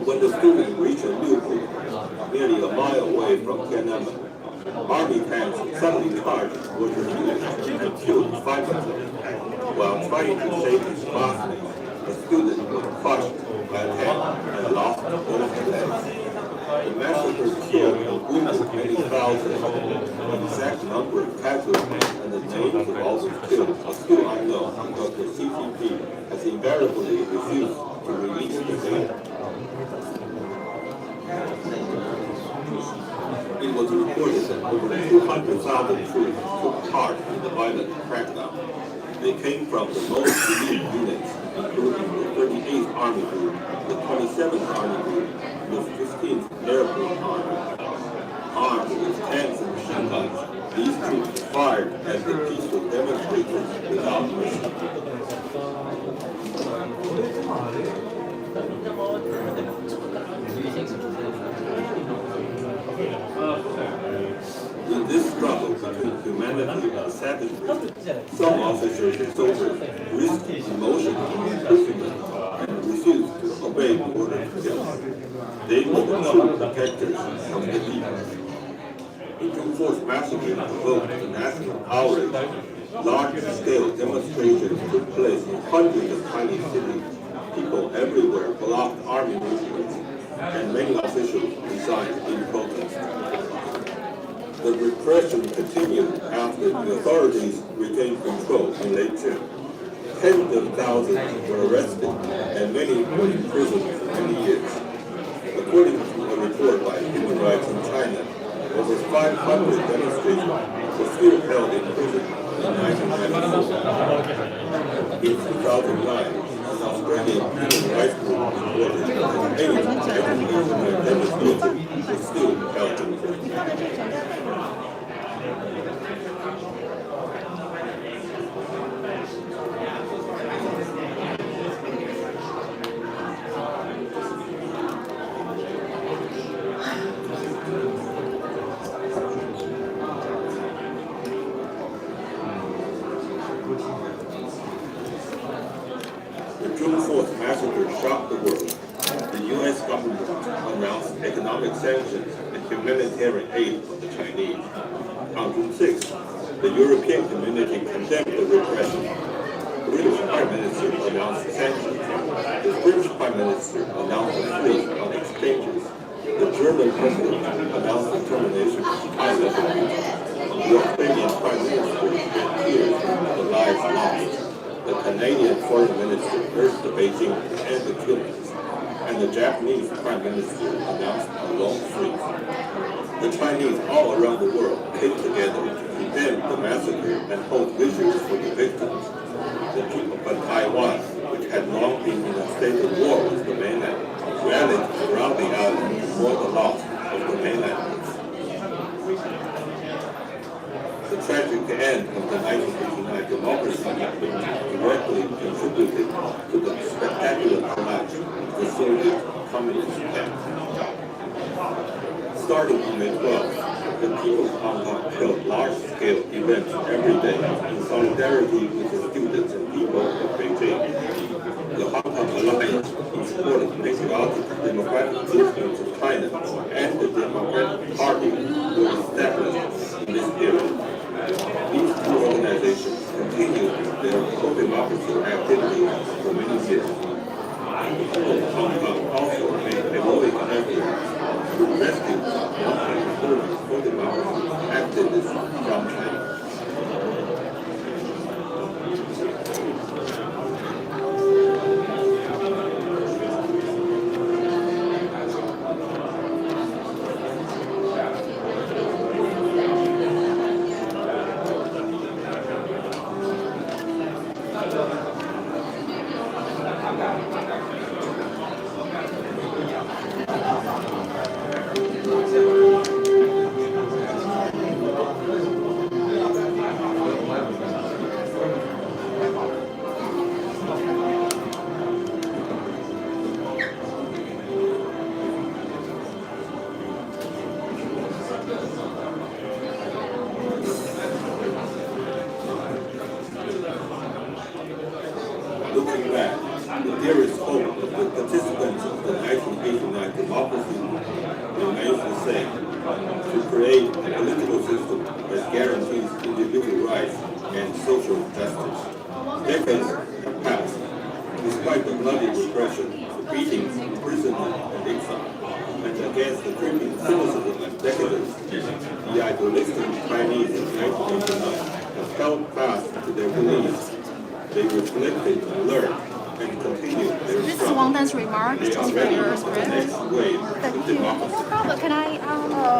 When the students reached Liupu, nearly a mile away from Tiananmen, army tanks suddenly charged worker units and killed 5 of them. While trying to save his classmates, the student was crushed by a tank and lost both legs. The massacre killed and wounded many thousands. The exact number of casualties and the names of all those killed are still unknown because the CCP has invariably refused to release the data. It was reported that over 200,000 troops took part in the violent crackdown. They came from the most elite units, including the 38th Army Group, the 27th Army Group, the 15th Airborne Army. Armed with tanks and machine guns, these troops fired at the peaceful demonstrators without mercy. In this struggle between humanity and savagery, some officers and soldiers risked emotion and imprisonment and refused to obey the order to kill. They were the true protectors of the people. The June 4th massacre provoked a national outrage. Large-scale demonstrations took place in hundreds of Chinese cities. People everywhere blocked army movements, and many officials resigned in protest. The repression continued after the authorities regained control in late June. Tens of thousands were arrested, and many were imprisoned for many years. According to a report by Human Rights in China, over 500 demonstrations were still held in prison in 1994. In 2009, an Australian human rights group reported that 8 anti-Israel demonstrators were still held in prison. The June 4th massacre shocked the world. The U.S. government announced economic sanctions and humanitarian aid for the Chinese. On June 6th, the European community condemned the repression. The British Prime Minister announced sanctions. The British Prime Minister announced a freeze on exchanges. The German President announced the termination of high-level meetings. The Australian Prime Minister shed tears for the lives lost. The Canadian Foreign Minister urged Beijing to end the killings, and the Japanese Prime Minister announced a long freeze. The Chinese all around the world came together to condemn the massacre and hold vigils for the victims. The people of Taiwan, which had long been in a state of war with the mainland, rallied around the island for the loss of the mainlanders. The tragic end of the 1989 democracy movement directly contributed to the spectacular collapse of the Soviet Communist camp. Starting on May 12th, the people of Hong Kong held large-scale events every day in solidarity with the students and people of Beijing. The Hong Kong Alliance, in support of patriotic democratic movements of China and the Democratic Party, were established in this period. These two organizations continued their pro-democracy activities for many years. Hong Kong also made heroic efforts to rescue long-time pro-democracy activists from China. The dearest hope of the participants of the 1989 democracy remains the same: to create a political system that guarantees individual rights and social justice. Decades have passed. Despite the bloody repression, beatings, imprisonment, and exile, and against the creeping cynicism and decadence, the idealistic Chinese of 1989 have held fast to their beliefs. They reflected, learned, and continued their This is struggle. Wang Dan's remarks. They are ready for the next wave of democracy. No problem. Can I?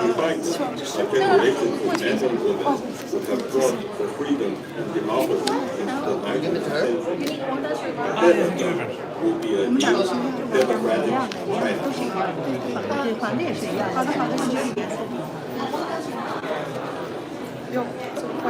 Behind them, a generation of men and women who have fought for freedom and democracy since the 19th century. Ahead of them will be a new democratic China. 对，团队也是一样。好的，好的，谢谢。哟，这么快。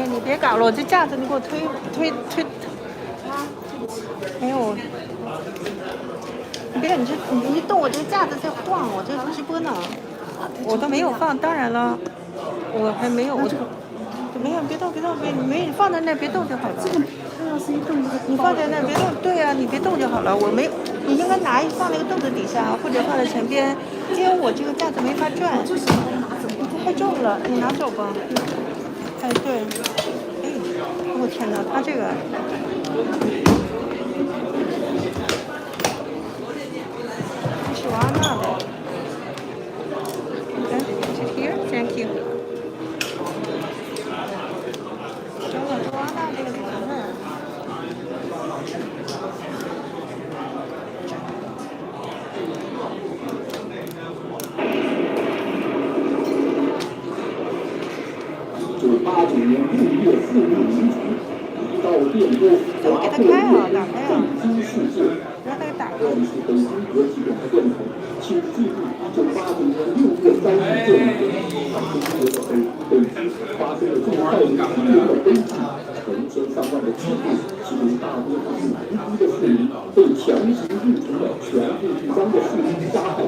你别搞了，我这架子你给我推。哎呦，你别，你一动，我这个架子在晃，我这直播呢，我都没有放。当然了，我还没有，我没有，别动，你放在那别动就好了。你放在那别动，对呀，你别动就好了。我没，你应该放那个凳子底下，或者放在前边，因为我这个架子没法转，太重了，你拿走吧。哎，对，哎，我天哪，他这个，这是瓦纳的。Okay, is it here? Thank you. 整个瓦纳这个里面。1989年6月4日凌晨，到电波华特震惊世界。这里是北京国际广播电台，请记住1989年6月3日这一天，在中国的北京发生了这么带领惊人的悲剧，成千上万的居民，其中大多数是无辜的市民，被强行入城的全副武装的士兵杀害。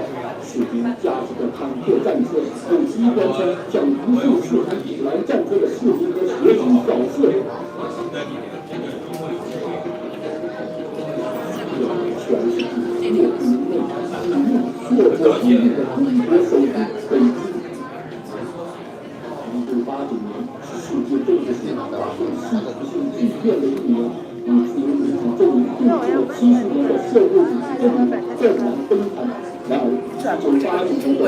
士兵驾驶着坦克战车，用机关枪向无数试图阻拦战车的士兵和学生扫射。全世界莫不因为血火轰烈的中国首都北京。1989年是世界政治史发生戏剧性巨变的一年，以自由民主阵营度过了70年的社会主义阵营震荡崩盘。然而，1989年的中国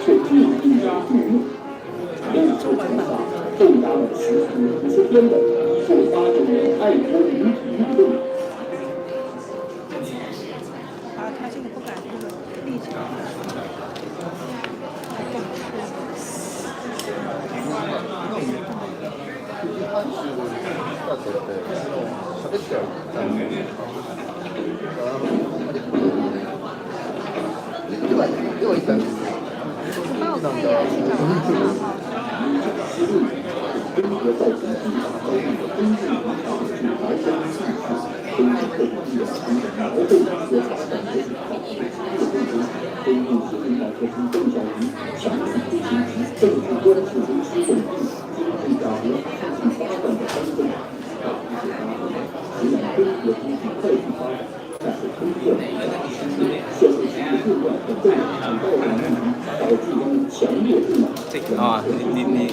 却最引人注目。历史长达长达了50天的1989年爱国民主运动。他这个不敢这个立起来。帮我看一眼去找啊，你，你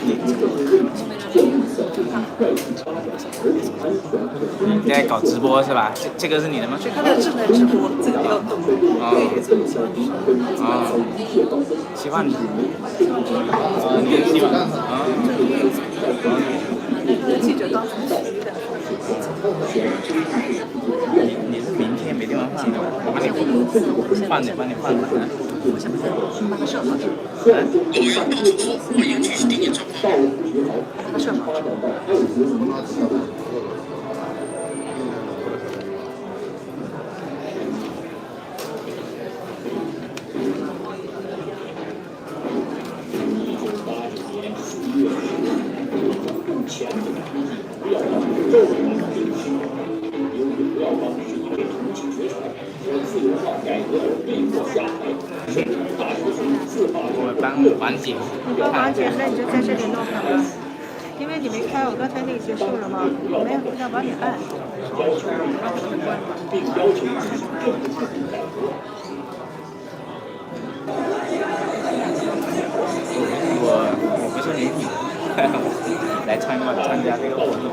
在搞直播是吧？这个是你的吗？他在正在直播，这个不要动。希望你，你希望啊。记者刚才提的。你是明天没地方放的，我帮你放着，帮你放着。我想把它设好。把它设好。前景估计不要让周围人流失，由于不要帮是因为重启学潮和自由化改革而被迫下台，甚至大学生自发我帮王姐，你帮王姐，那你就在这里弄好了，因为你没开，我刚才那个结束了吗？我没有不想帮你按。要求并要求进行政治制度改革。我不是年底来参加这个活动。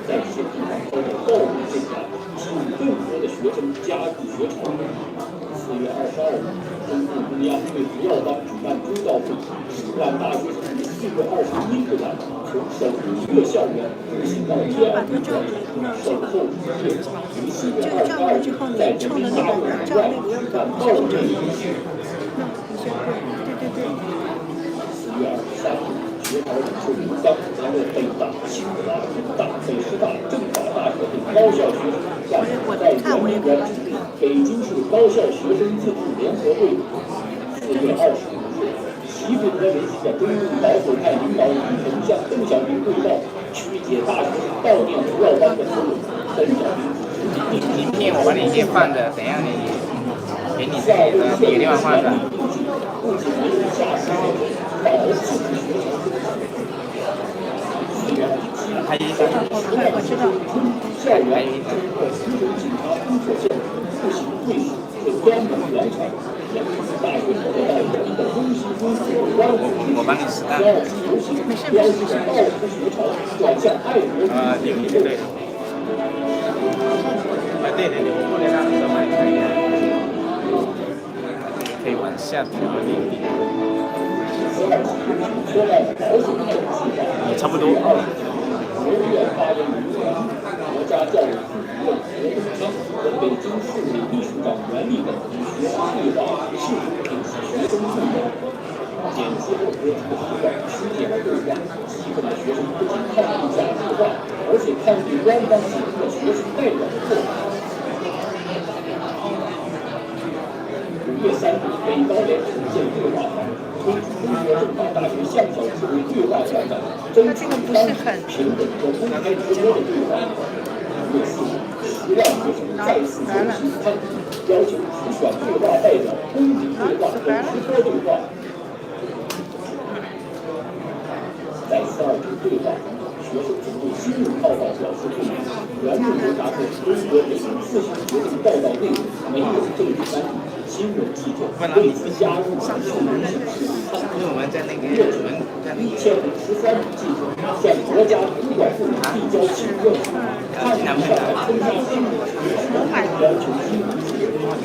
在现地方的暴力现象，吸引更多的学生加入学潮。4月22日，中共中央对不要帮举办追悼会，让大学生于4月21日晚从首都一校园步行到天安门广场，守候日夜。于4月22日在人民大会堂外举办悼念仪式。4月23日。学潮领袖名单将为北大、清华、人大、北师大、政法大学等高校学生向在圆明园成立北京市高校学生自治联合会。4月25日，习近平联系的中共保守派领导人曾向邓小平汇报曲解大学生悼念不要帮的口吻。邓小平名片我帮你先放着，等一下你给你自己的哪个地方放着？不仅没有下次反而促使学潮增长。还有一张，我知道。校园整个形成警察封锁线，步行会市和端门广场，沿着大学生的人民的中心中心关怀我帮你实弹。标志着报复学潮转向爱国主义的对。对，我连那个都买可以的，可以往下调一点。也差不多。国务院发言人员、国家教育副主任何东天和北京市委秘书长袁立等与学生对话，试图平息学生怒火。剪辑后播出的时段出现了对话，气愤的学生不仅抗议假对话，而且抗议官方提出的学生代表的做法。5月3日，北高联重建对话堂，推出中国政法大学向小智为对话校长，争取当平等和公开直播的对话。5月4日，10万学生再次游行抗议，要求直选对话代表公平对话和直播对话。在4.29对话中，学生曾对新闻报道表示不满，原文回答说中国北京自行决定报道内容没有政治干预，新闻记者为此加入少数民族势力抗议。1013名记者向国家图书馆部递交请愿书，抗议上海封杀新闻要求新闻自由。5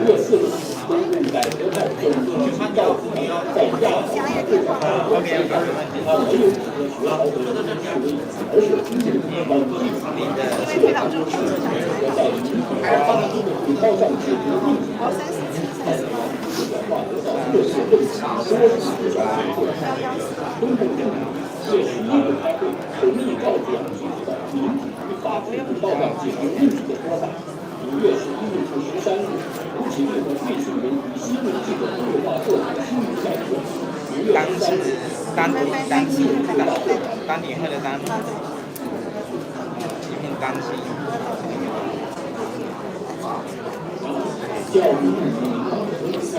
月4日，中共改革派总书记赵紫阳在亚太会上表示，他没有指责学潮的人示威，而是通过往记者的策动支持和在民主和发动的轨道上制定运行的转化得到各界认可，多次出小结果。中共政府4月11日开会，同意赵紫阳提出的民主与法治轨道上解决问题的说法。5月11日至13日，吴启立和费庆文与新闻记者对话做出新闻改革。5月13日，单点或者单，一片单气。教育部领导人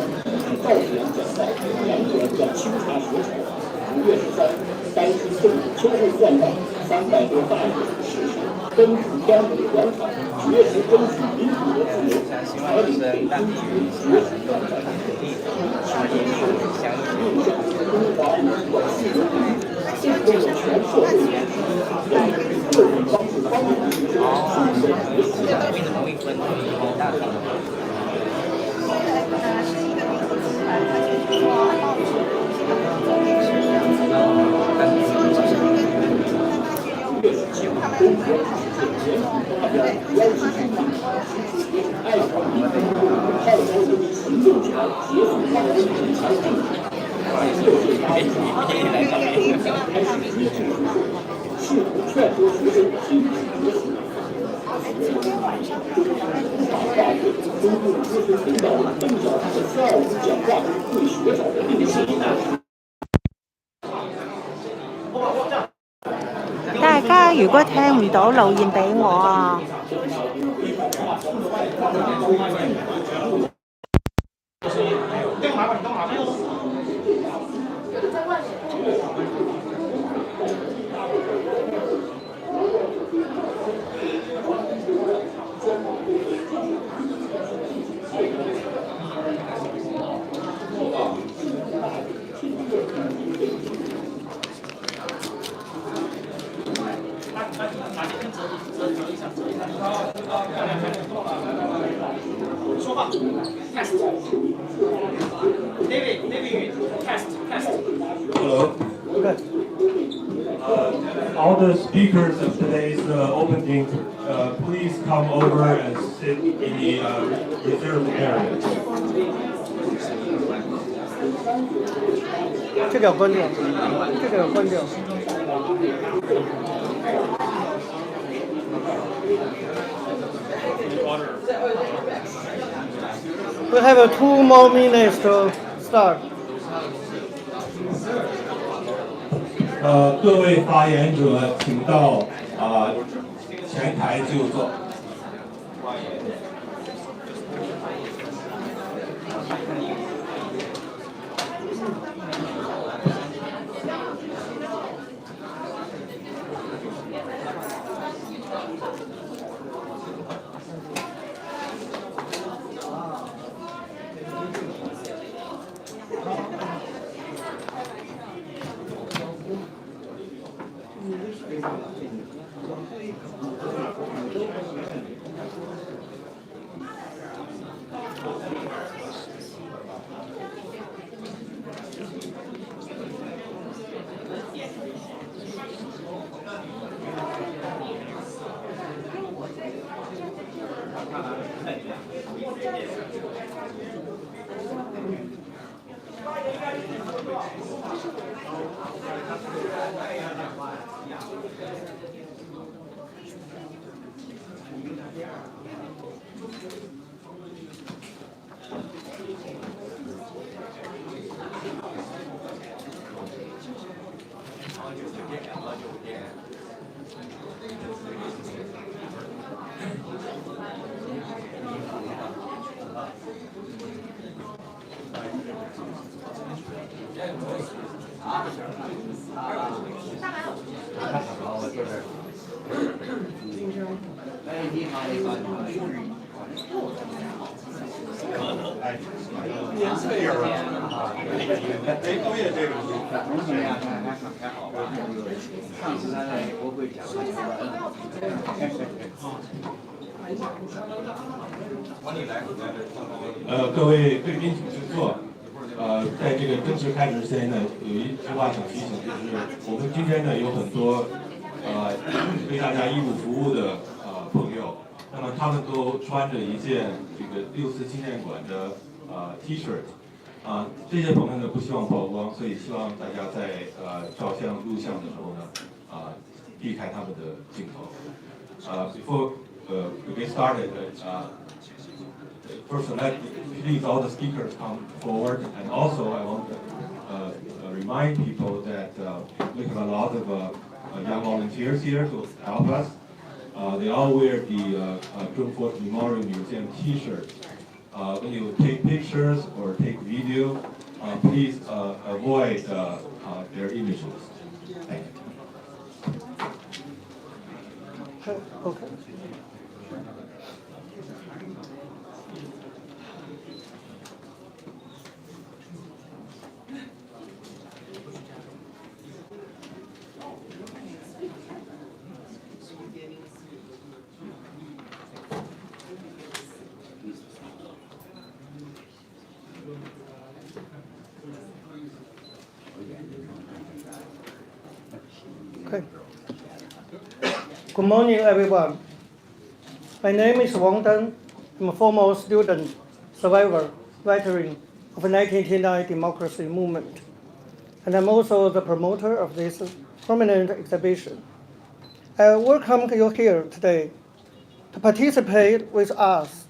赵紫阳讲到，两者要清查学潮。5月13日，担心政府秋后断档，300多大学生誓师奔赴天安门广场，绝食争取民主和自由，而领被尊称为学生广场的土地，是中华民族4年来进攻了全社会人士，人们以各种方式帮助学生顺利结束大学。5月17日，中国知识界联合邀请全法爱国民族号召人民行动起来，结束抗击日强政府。6.8开始一致试图劝说学生听学习。中共资深领导人邓小平在下午讲话中对学者的领袖。大家如果聽唔到，留言俾我啊！说话 test David test Hello. All the speakers of today's opening, please come over and sit in the reserved area. 这个要关掉，这个要关掉。We have 2 more minutes to start. 各位发言者，请到前台就坐。各位贵宾请就坐。在这个正式开始之前呢，有一句话想提醒，就是我们今天呢有很多为大家义务服务的朋友，那么他们都穿着一件这个6四纪念馆的T-shirt， 这些朋友呢不希望曝光，所以希望大家在照相录像的时候呢避开他们的镜头。Before we get started, first, please all the speakers come forward, and also I want to remind people that we have a lot of young volunteers here to help us. They all wear the Zhongguo Memorial Museum T-shirt. When you take pictures or take video, please avoid their images. Thank you. Okay. Okay. Good morning, everyone. My name is Wang Dan. I'm a former student, survivor, veteran of the 1989 democracy movement. And I'm also the promoter of this permanent exhibition. I welcome you here today to participate with us,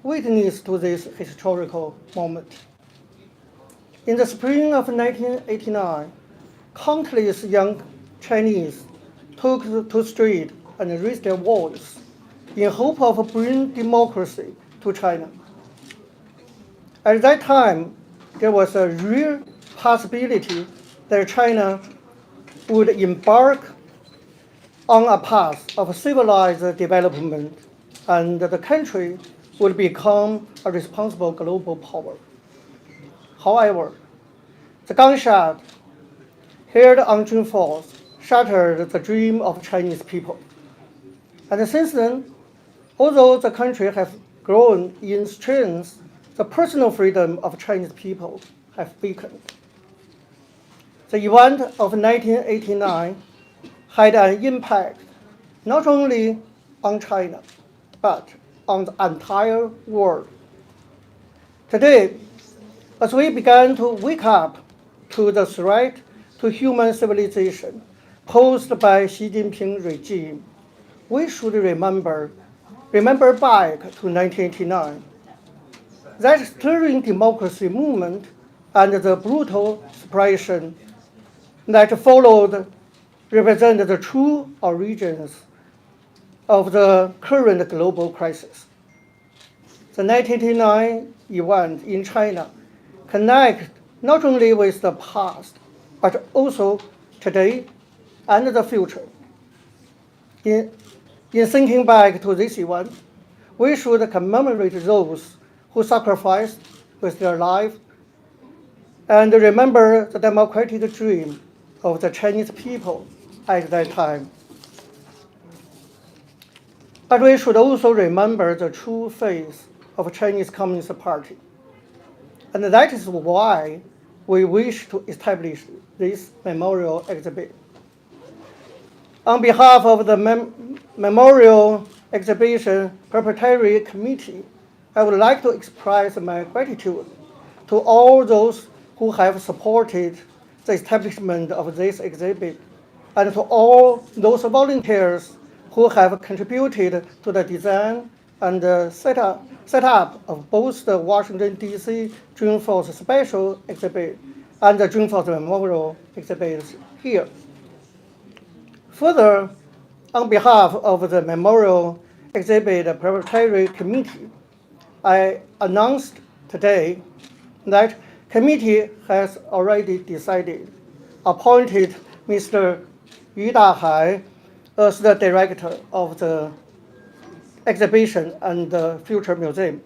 witness to this historical moment. In the spring of 1989, countless young Chinese took to the street and raised their voice in hope of bringing democracy to China. At that time, there was a real possibility that China would embark on a path of civilized development and the country would become a responsible global power. However, the gunshot heard on June 4th shattered the dream of Chinese people. And since then, although the country has grown in strength, the personal freedom of Chinese people have weakened. The event of 1989 had an impact not only on China, but on the entire world. Today, as we began to wake up to the threat to human civilization posed by Xi Jinping regime, we should remember back to 1989. That stirring democracy movement and the brutal suppression that followed represent the true origins of the current global crisis. The 1989 event in China connect not only with the past, but also today and the future. In thinking back to this event, we should commemorate those who sacrificed with their life and remember the democratic dream of the Chinese people at that time. But we should also remember the true face of Chinese Communist Party. And that is why we wish to establish this memorial exhibit. On behalf of the Memorial Exhibition Preparatory Committee, I would like to express my gratitude to all those who have supported the establishment of this exhibit, and to all those volunteers who have contributed to the design and setup of both the Washington, D.C. June 4th special exhibit and the June 4th memorial exhibit here. Further, on behalf of the Memorial Exhibit Preparatory Committee, I announced today that committee has already decided, appointed Mr. Yu Dahai as the director of the exhibition and the future museum.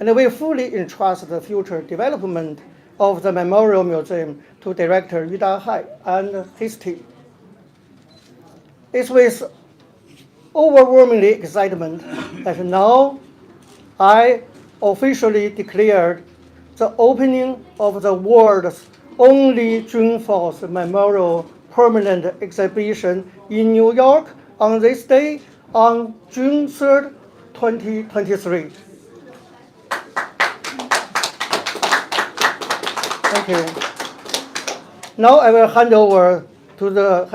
And we fully entrust the future development of the Memorial Museum to Director Yu Dahai and his team. It's with overwhelming excitement that now I officially declared the opening of the world's only June 4th Memorial Permanent Exhibition in New York on this day, on June 3rd, 2023. Thank you. Now I will hand over the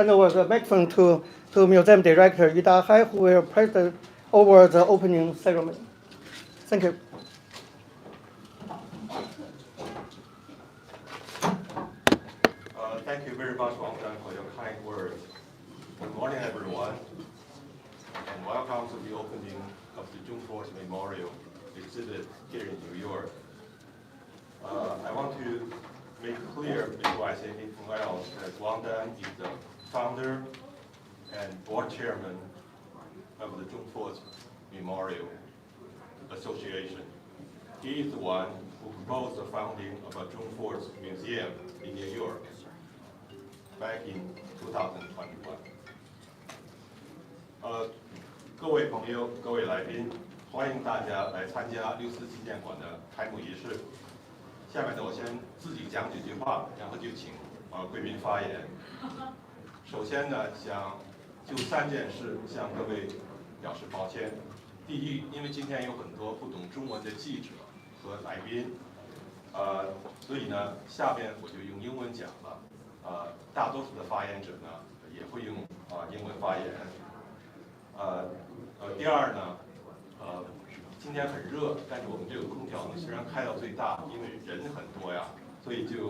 microphone to Museum Director Yu Dahai, who will preside over the opening ceremony. Thank you. Thank you very much, Wang Dan, for your kind words. Good morning, everyone, and welcome to the opening of the June 4th Memorial exhibit here in New York. I want to make clear before I say anything else that Wang Dan is the founder and board chairman of the June 4th Memorial Association. He is the one who proposed the founding of a June 4th Museum in New York back in 2021. 各位朋友、各位来宾，欢迎大家来参加六四纪念馆的开幕仪式。下面呢，我先自己讲几句话，然后就请贵宾发言。首先呢，想就3件事向各位表示抱歉。第一，因为今天有很多不懂中文的记者和来宾，所以呢，下边我就用英文讲了。大多数的发言者呢也会用英文发言。第二呢，今天很热，但是我们这个空调呢虽然开到最大，因为人很多呀，所以就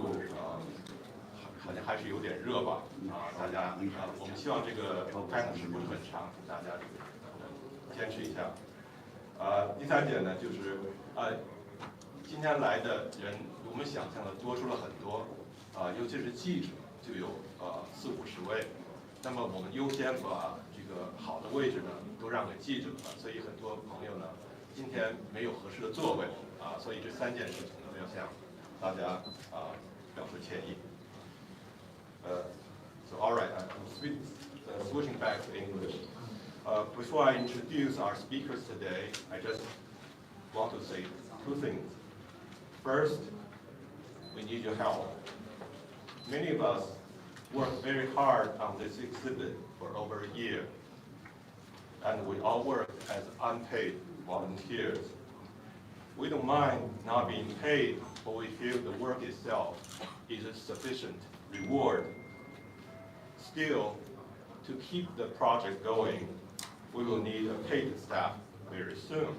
好像还是有点热吧。大家我们希望这个开幕式不是很长，请大家坚持一下。第三点呢，就是今天来的人，我们想象的多出了很多，尤其是记者就有40-50位。那么我们优先把这个好的位置呢都让给记者了，所以很多朋友呢今天没有合适的座位所以这3件事情呢要向大家表示歉意。So all right, I'm switching back to English. Before I introduce our speakers today, I just want to say 2 things. First, we need your help. Many of us worked very hard on this exhibit for over a year, and we all work as unpaid volunteers. We don't mind not being paid, but we feel the work itself is a sufficient reward. Still, to keep the project going, we will need a paid staff very soon.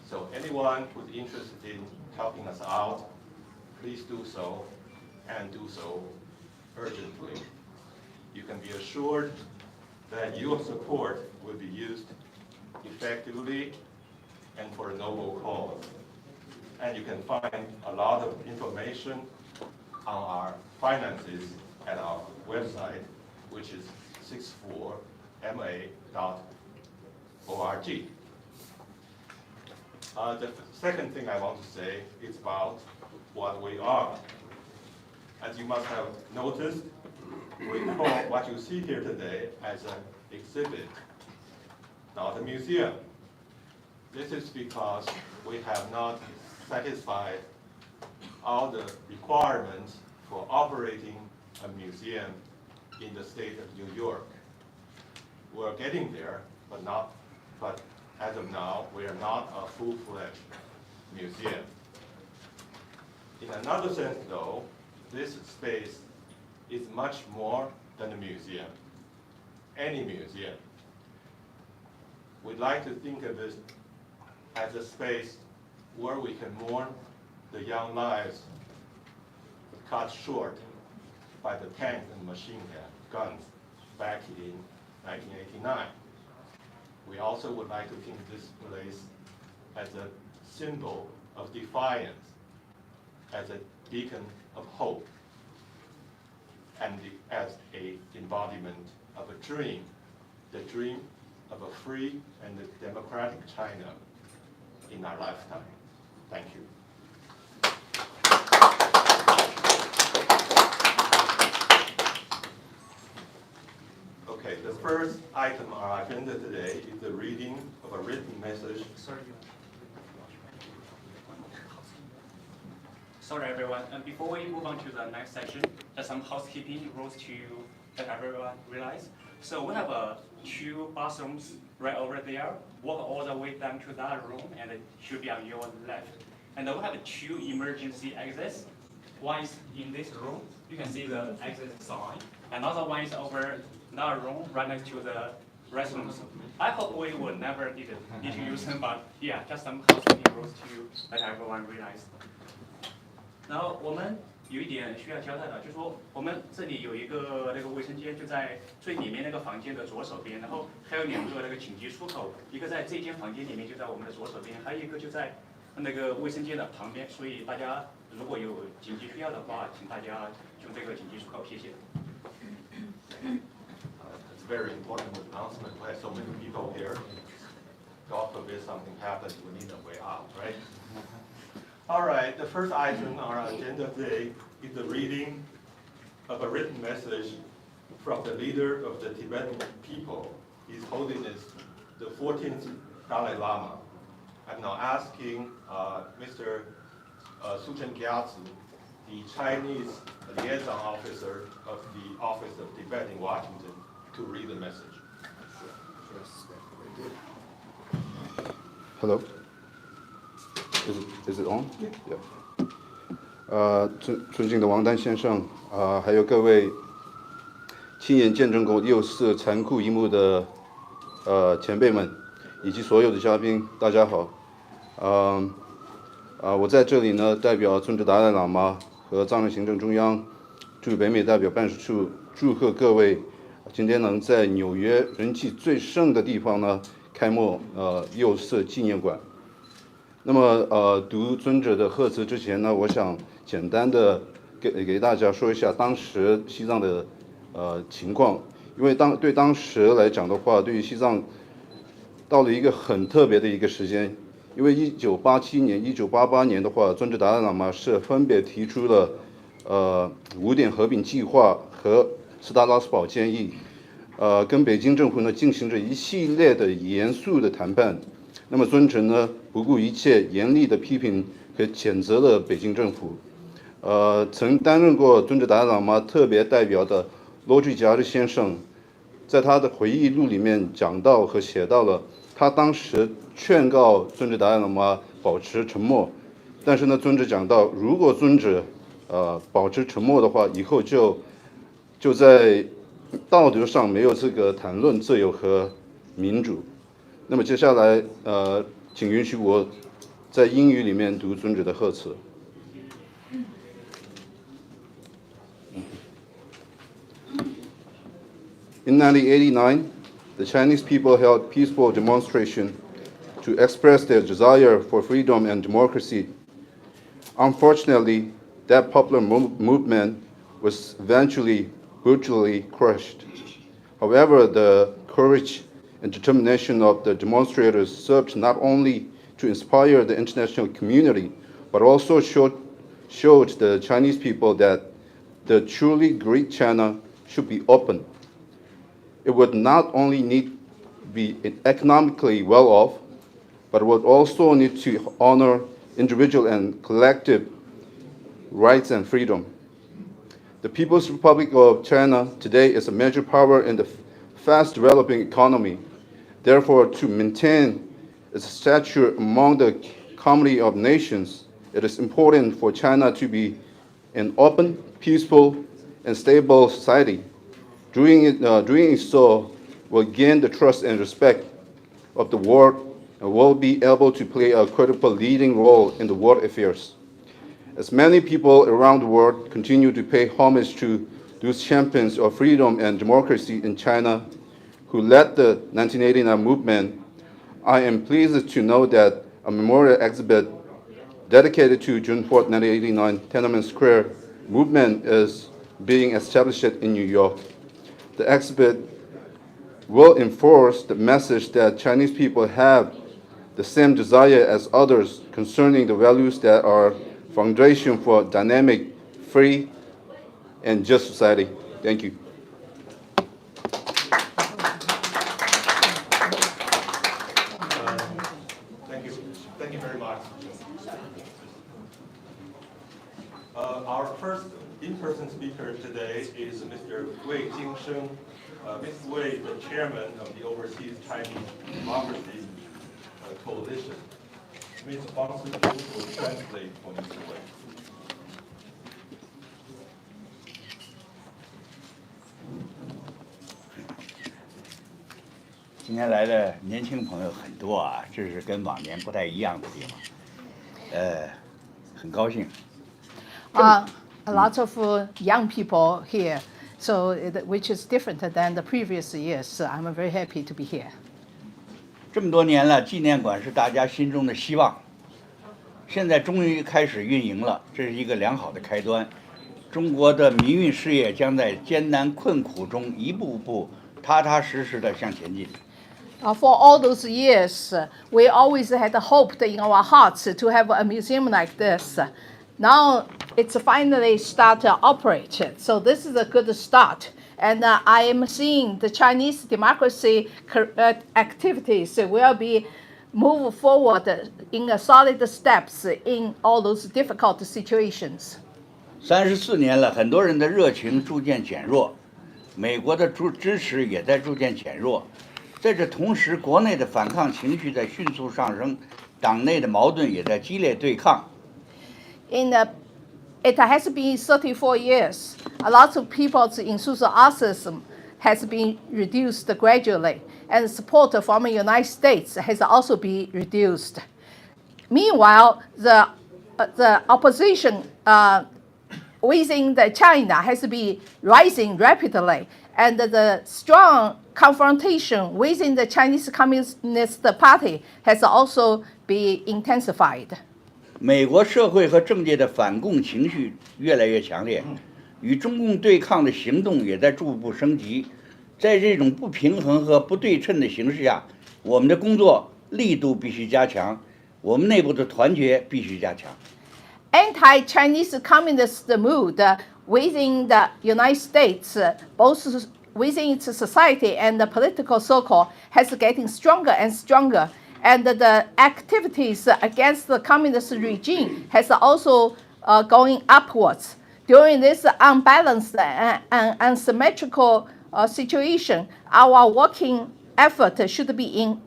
So anyone who's interested in helping us out, please do so, and do so urgently. You can be assured that your support will be used effectively and for a noble cause. And you can find a lot of information on our finances at our website, which is 64ma.org. The second thing I want to say is about what we are. As you must have noticed, we call what you see here today as an exhibit, not a museum. This is because we have not satisfied all the requirements for operating a museum in the state of New York. We're getting there, but as of now, we are not a full-fledged museum. In another sense, though, this space is much more than a museum, any museum. We'd like to think of this as a space where we can mourn the young lives cut short by the tank and machine guns back in 1989. We also would like to think this place as a symbol of defiance, as a beacon of hope, and as an embodiment of a dream, the dream of a free and a democratic China in our lifetime. Thank you. Okay, the first item on our agenda today is the reading of a written message. Sorry everyone, and before we move on to the next section, there's some housekeeping rules to let everyone realize. So we have 2 bathrooms right over there. Walk all the way down to that room and it should be on your left. And then we have 2 emergency exits. One is in this room, you can see the exit sign. Another one is over that room right next to the restrooms. I hope we will never need to use them, but yeah, just some housekeeping rules to let everyone realize. 然后我们有一点需要交代的，就是说我们这里有一个那个卫生间，就在最里面那个房间的左手边，然后还有2个那个紧急出口，一个在这间房间里面，就在我们的左手边，还有一个就在那个卫生间的旁边。所以大家如果有紧急需要的话，请大家用这个紧急出口，谢谢。It's a very important announcement. We have so many people here. God forbid something happens, we need a way out, right? All right, the first item on our agenda today is the reading of a written message from the leader of the Tibetan people, His Holiness the 14th Dalai Lama. I'm now asking Mr. Suchen Gyatso, the Chinese liaison officer of the Office of Tibet in Washington, to read the message. Hello. Is it on? Yeah. 尊敬的王丹先生，还有各位亲眼见证过六四残酷一幕的前辈们，以及所有的嘉宾，大家好。我在这里呢，代表尊者达赖喇嘛和藏人行政中央驻北美代表办事处，祝贺各位今天能在纽约人气最盛的地方呢开幕六四纪念馆。那么读尊者的贺词之前呢，我想简单的给大家说一下当时西藏的情况，因为对当时来讲的话，对于西藏到了一个很特别的一个时间，因为1987年、1988年的话，尊者达赖喇嘛是分别提出了5点和平计划和斯达拉斯堡建议，跟北京政府呢进行着一系列的严肃的谈判。那么尊者呢不顾一切，严厉的批评和谴责了北京政府。曾担任过尊者达赖喇嘛特别代表的罗居加日先生，在他的回忆录里面讲到和写到了，他当时劝告尊者达赖喇嘛保持沉默，但是呢，尊者讲到，如果尊者保持沉默的话，以后就在道德上没有这个谈论自由和民主。那么接下来请允许我在英语里面读尊者的贺词。In 1989, the Chinese people held peaceful demonstration to express their desire for freedom and democracy. Unfortunately, that popular movement was eventually brutally crushed. However, the courage and determination of the demonstrators served not only to inspire the international community, but also showed the Chinese people that the truly great China should be open. It would not only need to be economically well off, but would also need to honor individual and collective rights and freedom. The People's Republic of China today is a major power in the fast developing economy. Therefore, to maintain its stature among the community of nations, it is important for China to be an open, peaceful, and stable society. Doing so will gain the trust and respect of the world and will be able to play a critical leading role in the world affairs. As many people around the world continue to pay homage to those champions of freedom and democracy in China who led the 1989 movement, I am pleased to know that a memorial exhibit dedicated to June 4, 1989 Tiananmen Square movement is being established in New York. The exhibit will enforce the message that Chinese people have the same desire as others concerning the values that are foundation for dynamic, free, and just society. Thank you. Thank you very much. Our first in-person speaker today is Mr. Wei Jingsheng. Mr. Wei is the chairman of the Overseas Chinese Democracy Coalition. Ms. Fang Sijing will translate for Mr. Wei. 今天来的年轻朋友很多啊，这是跟往年不太一样的地方，很高兴。A lot of young people here, so which is different than the previous years. So I'm very happy to be here. 这么多年了，纪念馆是大家心中的希望，现在终于开始运营了，这是一个良好的开端。中国的民运事业将在艰难困苦中一步步踏踏实实地向前进。For all those years, we always had hope in our hearts to have a museum like this. Now it's finally started to operate, so this is a good start. And I am seeing the Chinese democracy activities will be move forward in solid steps in all those difficult situations. 34年了，很多人的热情逐渐减弱，美国的支持也在逐渐减弱。在这同时，国内的反抗情绪在迅速上升，党内的矛盾也在激烈对抗。It has been 34 years. A lot of people's enthusiasm has been reduced gradually, and support from the United States has also been reduced. Meanwhile, the opposition within China has been rising rapidly, and the strong confrontation within the Chinese Communist Party has also been intensified. 美国社会和政界的反共情绪越来越强烈，与中共对抗的行动也在逐步升级。在这种不平衡和不对称的形势下，我们的工作力度必须加强，我们内部的团结必须加强。Anti-Chinese communist mood within the United States, both within its society and the political circle, has getting stronger and stronger. And the activities against the communist regime has also going upwards. During this unbalanced and unsymmetrical situation, our working effort should be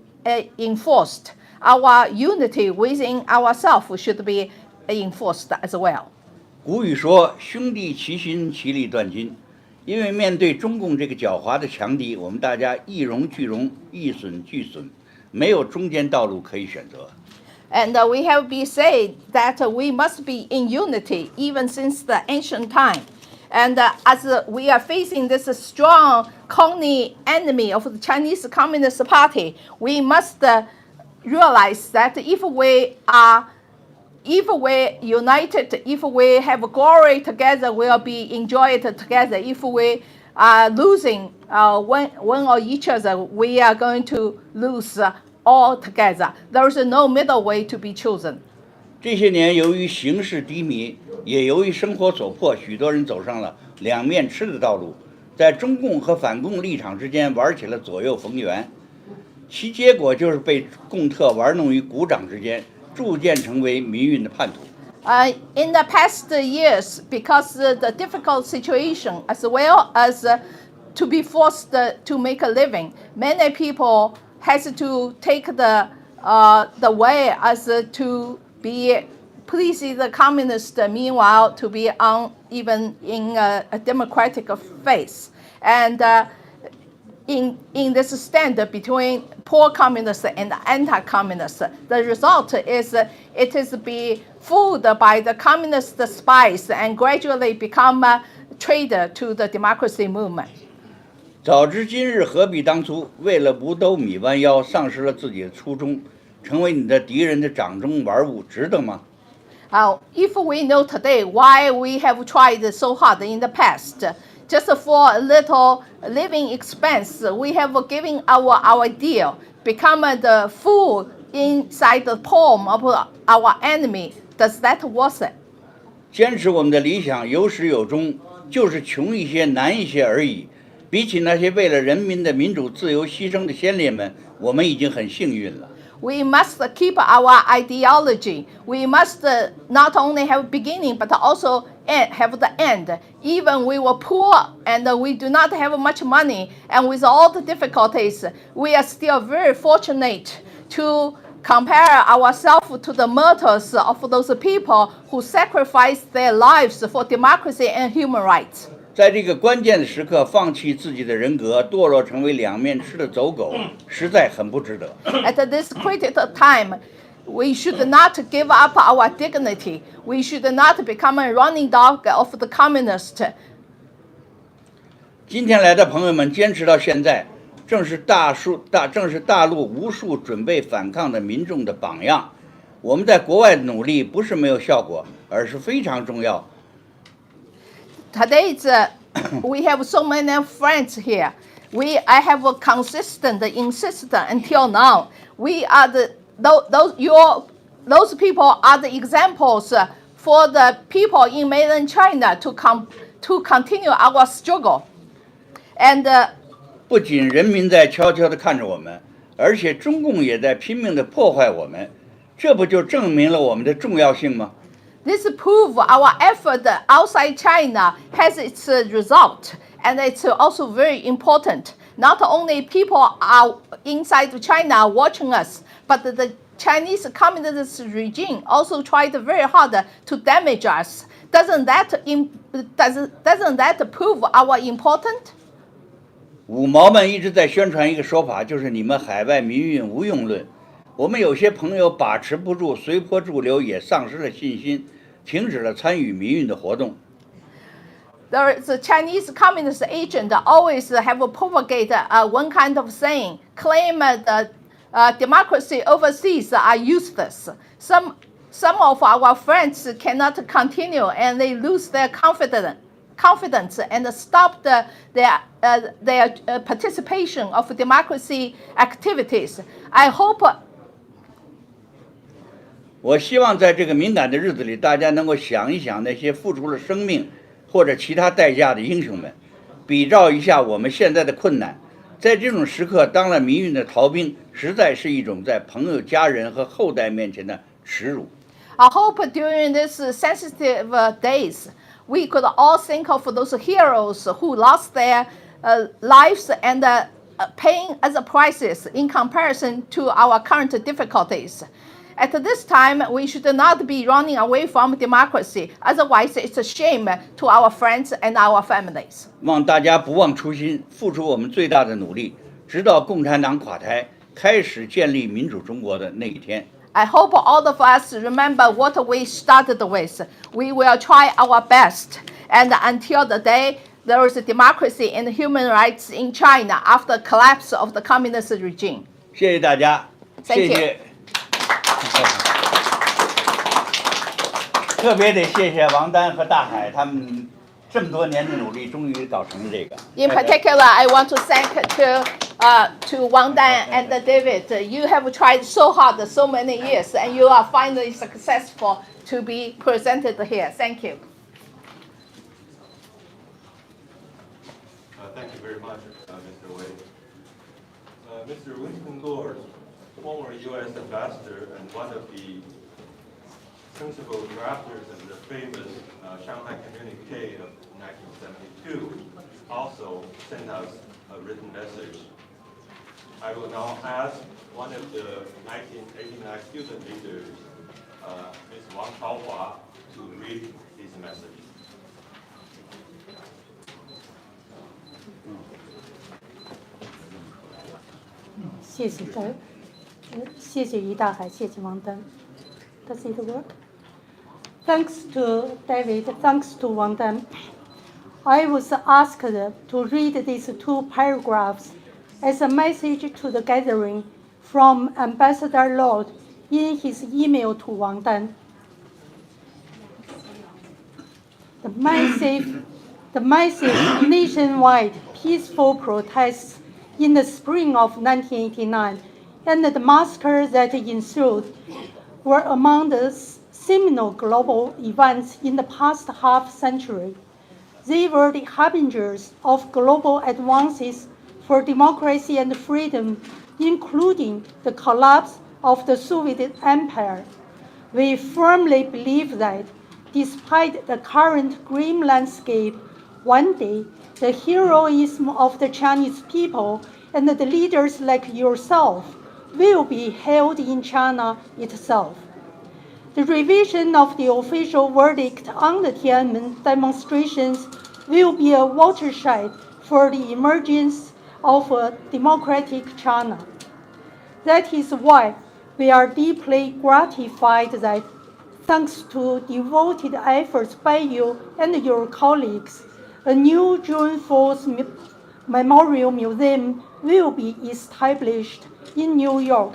enforced. Our unity within ourselves should be enforced as well. 古语说：“兄弟齐心，其利断金。”因为面对中共这个狡猾的强敌，我们大家一荣俱荣，一损俱损。没有中间道路可以选择。And we have been saying that we must be in unity even since the ancient time. And as we are facing this strong, cunning enemy of the Chinese Communist Party, we must realize that if we united, if we have glory together, we'll be enjoyed together. If we are losing one or each other, we are going to lose all together. There is no middle way to be chosen. 这些年，由于形势低迷，也由于生活所迫，许多人走上了两面吃的道路，在中共和反共立场之间玩起了左右逢源，其结果就是被共特玩弄于股掌之间，逐渐成为民运的叛徒。In the past years, because the difficult situation, as well as to be forced to make a living, many people has to take the way as to be pleasing the communists, meanwhile to be even in a democratic face. And in this stand between poor communists and anti-communists, the result is it is be fooled by the communist spies and gradually become a traitor to the democracy movement. 早知今日何必当初，为了五斗米弯腰，丧失了自己的初衷，成为你的敌人的掌中玩物，值得吗？ If we know today why we have tried so hard in the past, just for a little living expense, we have given our ideal, become the fool inside the palm of our enemy. Does that worth it? 坚持我们的理想，有始有终，就是穷一些、难一些而已。比起那些为了人民的民主自由牺牲的先烈们，我们已经很幸运了。We must keep our ideology. We must not only have beginning, but also have the end. Even we were poor and we do not have much money, and with all the difficulties, we are still very fortunate to compare ourselves to the martyrs of those people who sacrificed their lives for democracy and human rights. 在这个关键的时刻，放弃自己的人格，堕落成为两面吃的走狗，实在很不值得。At this critical time, we should not give up our dignity. We should not become a running dog of the communist. 今天来的朋友们坚持到现在，正是大陆无数准备反抗的民众的榜样。我们在国外的努力不是没有效果，而是非常重要。Today, we have so many friends here. I have a consistent, insistent until now. We are those people are the examples for the people in mainland China to continue our struggle. And 不仅人民在悄悄地看着我们，而且中共也在拼命地破坏我们，这不就证明了我们的重要性吗？ This proves our effort outside China has its result, and it's also very important. Not only people are inside China watching us, but the Chinese communist regime also tried very hard to damage us. Doesn't that prove our important? 五毛们一直在宣传一个说法，就是你们海外民运无用论。我们有些朋友把持不住，随波逐流，也丧失了信心，停止了参与民运的活动。There is a Chinese communist agent always have propagated one kind of saying, claim that democracy overseas are useless. Some of our friends cannot continue and they lose their confidence and stop their participation of democracy activities. I hope. 我希望在这个敏感的日子里，大家能够想一想那些付出了生命或者其他代价的英雄们，比照一下我们现在的困难。在这种时刻，当了民运的逃兵，实在是一种在朋友、家人和后代面前的耻辱。I hope during these sensitive days, we could all think of those heroes who lost their lives and paying as prices in comparison to our current difficulties. At this time, we should not be running away from democracy. Otherwise, it's a shame to our friends and our families. 望大家不忘初心，付出我们最大的努力，直到共产党垮台，开始建立民主中国的那一天。I hope all of us remember what we started with. We will try our best, and until the day there is a democracy and human rights in China after the collapse of the communist regime. 谢谢大家，谢谢。特别得谢谢王丹和大海，他们这么多年的努力，终于搞成了这个。In particular, I want to thank to Wang Dan and David. You have tried so hard so many years, and you are finally successful to be presented here. Thank you. Thank you very much, Mr. Wei. Mr. Winston Lord, former U.S. ambassador and one of the principal drafters of the famous Shanghai Communique of 1972, also sent us a written message. I will now ask one of the 1989 student leaders, Ms. Wang Shaohua, to read his message. 谢谢于大海，谢谢王丹。Does it work? Thanks to David, thanks to Wang Dan. I was asked to read these two paragraphs as a message to the gathering from Ambassador Lord in his email to Wang Dan. The massive nationwide peaceful protests in the spring of 1989 and the massacre that ensued were among the seminal global events in the past half-century. They were the harbingers of global advances for democracy and freedom, including the collapse of the Soviet Empire. We firmly believe that, despite the current grim landscape, one day the heroism of the Chinese people and the leaders like yourself will be held in China itself. The revision of the official verdict on the Tiananmen demonstrations will be a watershed for the emergence of a democratic China. That is why we are deeply gratified that, thanks to devoted efforts by you and your colleagues, a new June 4th Memorial Museum will be established in New York.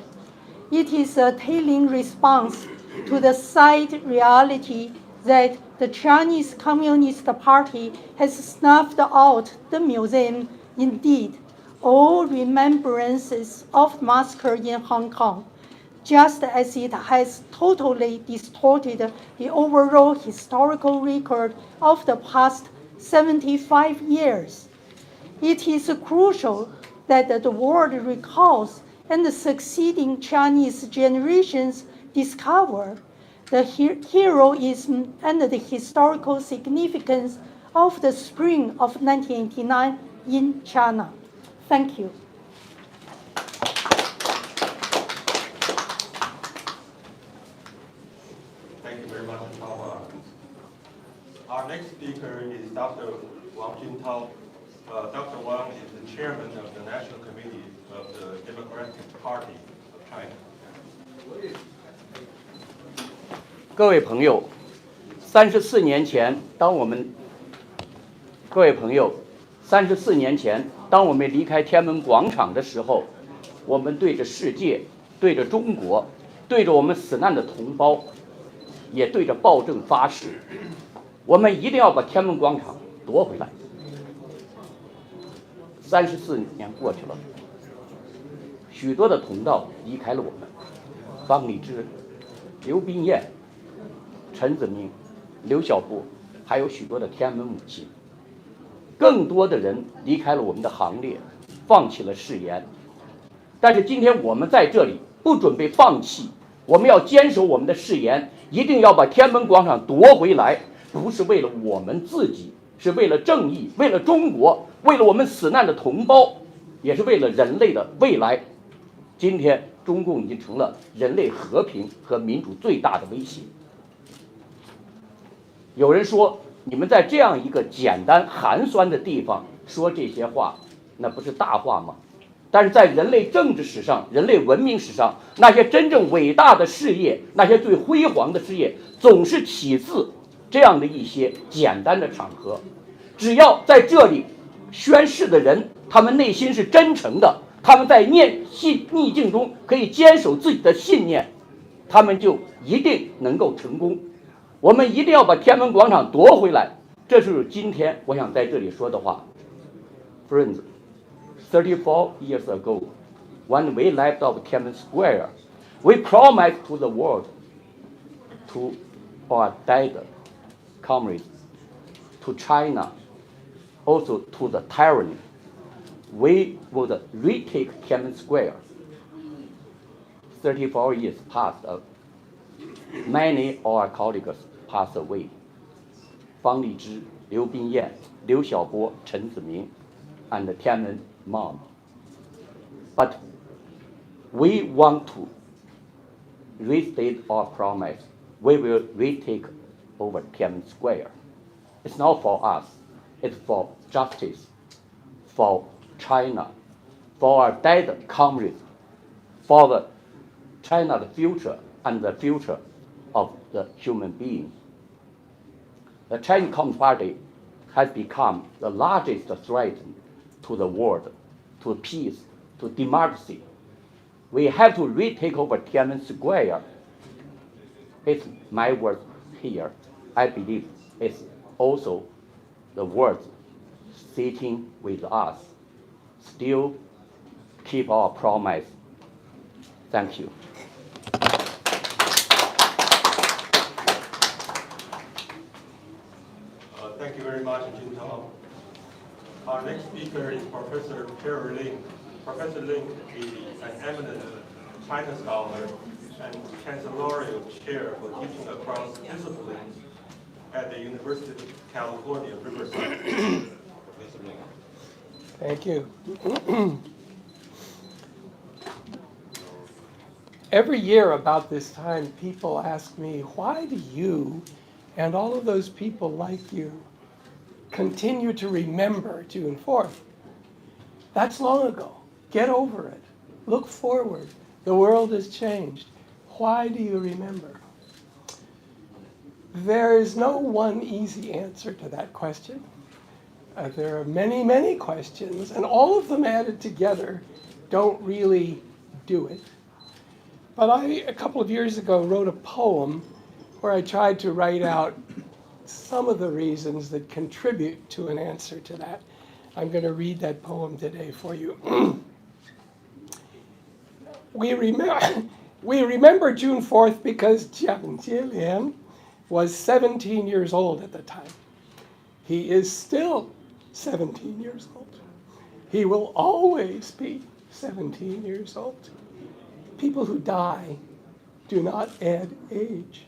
It is a telling response to the sad reality that the Chinese Communist Party has snuffed out the museum. Indeed, all remembrances of massacre in Hong Kong, just as it has totally distorted the overall historical record of the past 75 years. It is crucial that the world recalls and the succeeding Chinese generations discover the heroism and the historical significance of the spring of 1989 in China. Thank you. Thank you very much, Tao. Our next speaker is Dr. Wang Juntao. Dr. Wang is the chairman of the National Committee of the Democratic Party of China. 各位朋友，34年前，当我们离开天安门广场的时候，我们对着世界，对着中国，对着我们死难的同胞，也对着暴政发誓，我们一定要把天安门广场夺回来。34年过去了，许多的同道离开了我们，方励之、刘宾燕、陈子明、刘晓波，还有许多的天安门母亲，更多的人离开了我们的行列，放弃了誓言。但是今天我们在这里不准备放弃，我们要坚守我们的誓言，一定要把天安门广场夺回来，不是为了我们自己，是为了正义，为了中国，为了我们死难的同胞，也是为了人类的未来。今天中共已经成了人类和平和民主最大的威胁。有人说，你们在这样一个简单寒酸的地方说这些话，那不是大话吗？但是在人类政治史上、人类文明史上，那些真正伟大的事业，那些最辉煌的事业，总是起自这样的一些简单的场合。只要在这里宣誓的人，他们内心是真诚的，他们在逆境中可以坚守自己的信念，他们就一定能够成功。我们一定要把天安门广场夺回来，这是今天我想在这里说的话。Friends, 34 years ago, when we left off Tiananmen Square, we promised to the world, to our dead comrades, to China, also to the tyranny, we would retake Tiananmen Square. 34 years passed. Many of our colleagues passed away. 方励之、刘宾燕、刘晓波、陈子明 and Tiananmen Mom. But we want to restate our promise. We will retake over Tiananmen Square. It's not for us. It's for justice, for China, for our dead comrades, for the China's future and the future of the human being. The Chinese Communist Party has become the largest threat to the world, to peace, to democracy. We have to retake over Tiananmen Square. It's my words here. I believe it's also the words sitting with us. Still keep our promise. Thank you. Thank you very much, Juntao. Our next speaker is Professor Perry Ling. Professor Ling is an eminent China scholar and Chancellorial Chair for teaching across disciplines at the University of California, Riverside. Professor Ling. Thank you. Every year about this time, people ask me, why do you and all of those people like you continue to remember June 4th? That's long ago. Get over it. Look forward. The world has changed. Why do you remember? There is no one easy answer to that question. There are many, many questions, and all of them added together don't really do it. But a couple of years ago, wrote a poem where I tried to write out some of the reasons that contribute to an answer to that. I'm going to read that poem today for you. We remember June 4th because Jiang Jielian was 17 years old at the time. He is still 17 years old. He will always be 17 years old. People who die do not add age.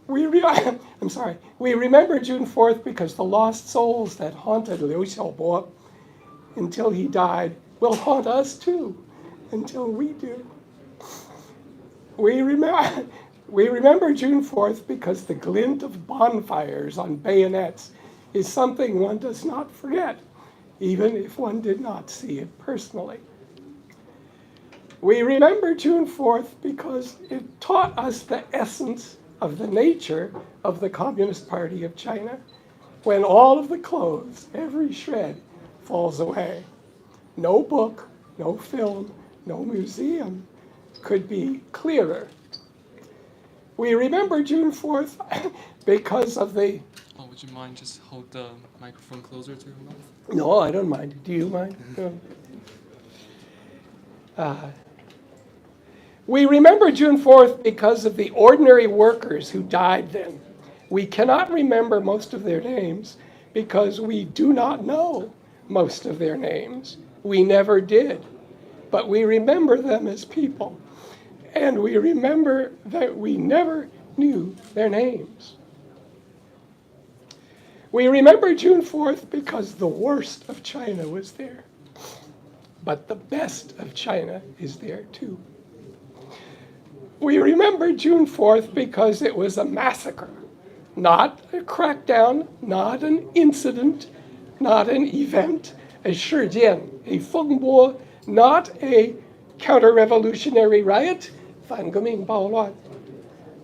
We remember June 4th because the lost souls that haunted Liu Xiaobo until he died will haunt us too until we do. We remember June 4th because the glint of bonfires on bayonets is something one does not forget, even if one did not see it personally. We remember June 4th because it taught us the essence of the nature of the Communist Party of China, when all of the clothes, every shred, falls away. No book, no film, no museum could be clearer. We remember June 4th because of the... Oh, would you mind just hold the microphone closer to your mouth? No, I don't mind. Do you mind? We remember June 4th because of the ordinary workers who died then. We cannot remember most of their names because we do not know most of their names. We never did. But we remember them as people. And we remember that we never knew their names. We remember June 4th because the worst of China was there. But the best of China is there too. We remember June 4th because it was a massacre, not a crackdown, not an incident, not an event, a 事件, a 风波, not a counter-revolutionary riot, 反革命暴乱,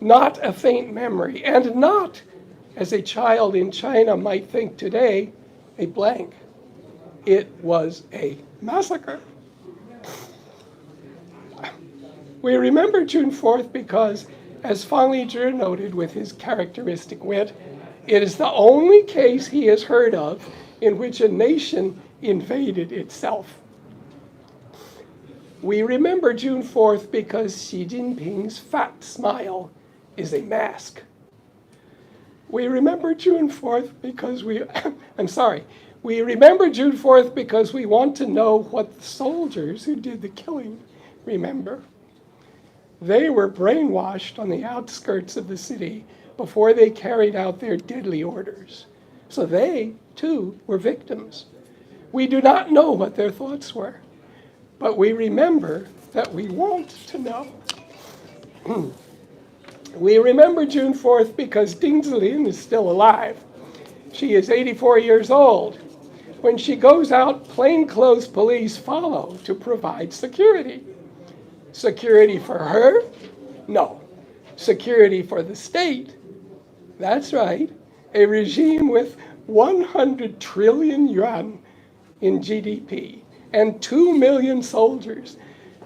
not a faint memory, and not, as a child in China might think today, a blank. It was a massacre. We remember June 4th because, as Fang Lizhi noted with his characteristic wit, it is the only case he has heard of in which a nation invaded itself. We remember June 4th because Xi Jinping's fat smile is a mask. We remember June 4th because we remember June 4th because we want to know what the soldiers who did the killing remember. They were brainwashed on the outskirts of the city before they carried out their deadly orders. So they, too, were victims. We do not know what their thoughts were, but we remember that we want to know. We remember June 4th because Ding Zilin is still alive. She is 84 years old. When she goes out, plainclothes police follow to provide security. Security for her? No. Security for the state? That's right. A regime with 100 trillion yuan in GDP and 2 million soldiers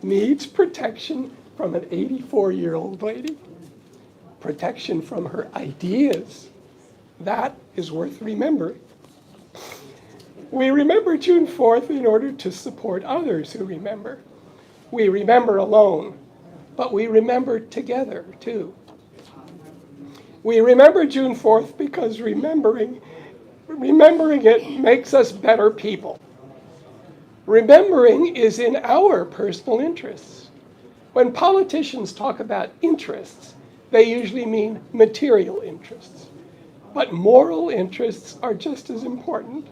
needs protection from an 84-year-old lady. Protection from her ideas. That is worth remembering. We remember June 4th in order to support others who remember. We remember alone, but we remember together too. We remember June 4th because remembering it makes us better people. Remembering is in our personal interests. When politicians talk about interests, they usually mean material interests. But moral interests are just as important.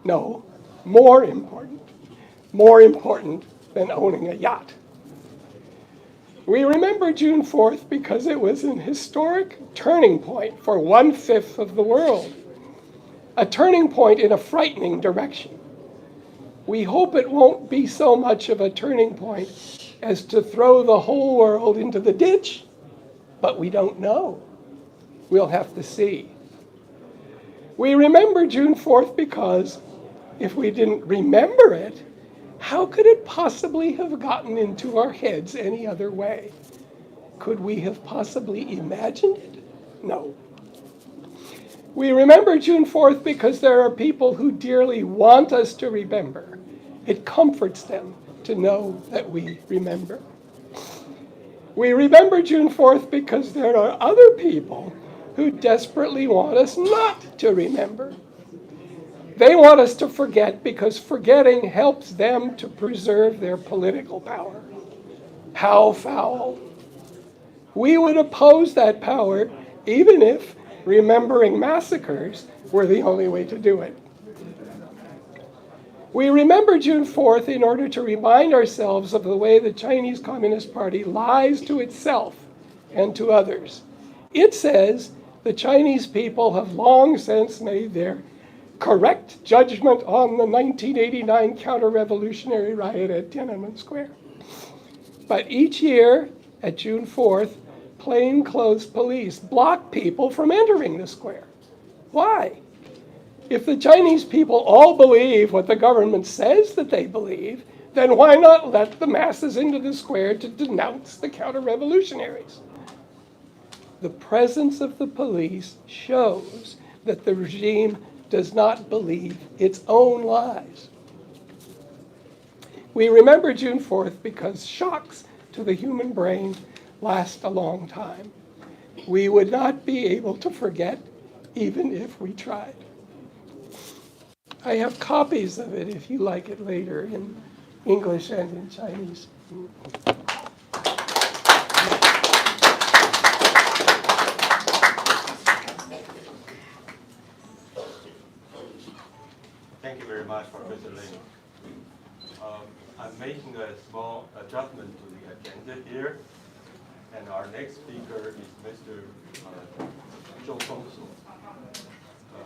No, more important. More important than owning a yacht. We remember June 4th because it was an historic turning point for 1/5 of the world. A turning point in a frightening direction. We hope it won't be so much of a turning point as to throw the whole world into the ditch, but we don't know. We'll have to see. We remember June 4th because if we didn't remember it, how could it possibly have gotten into our heads any other way? Could we have possibly imagined it? No. We remember June 4th because there are people who dearly want us to remember. It comforts them to know that we remember. We remember June 4th because there are other people who desperately want us not to remember. They want us to forget because forgetting helps them to preserve their political power. How foul. We would oppose that power even if remembering massacres were the only way to do it. We remember June 4th in order to remind ourselves of the way the Chinese Communist Party lies to itself and to others. It says the Chinese people have long since made their correct judgment on the 1989 counter-revolutionary riot at Tiananmen Square. But each year, at June 4th, plainclothes police block people from entering the square. Why? If the Chinese people all believe what the government says that they believe, then why not let the masses into the square to denounce the counter-revolutionaries? The presence of the police shows that the regime does not believe its own lies. We remember June 4th because shocks to the human brain last a long time. We would not be able to forget even if we tried. I have copies of it if you like it later in English and in Chinese. Thank you very much, Professor Lin. I'm making a small adjustment to the agenda here. And our next speaker is Mr.周锋锁.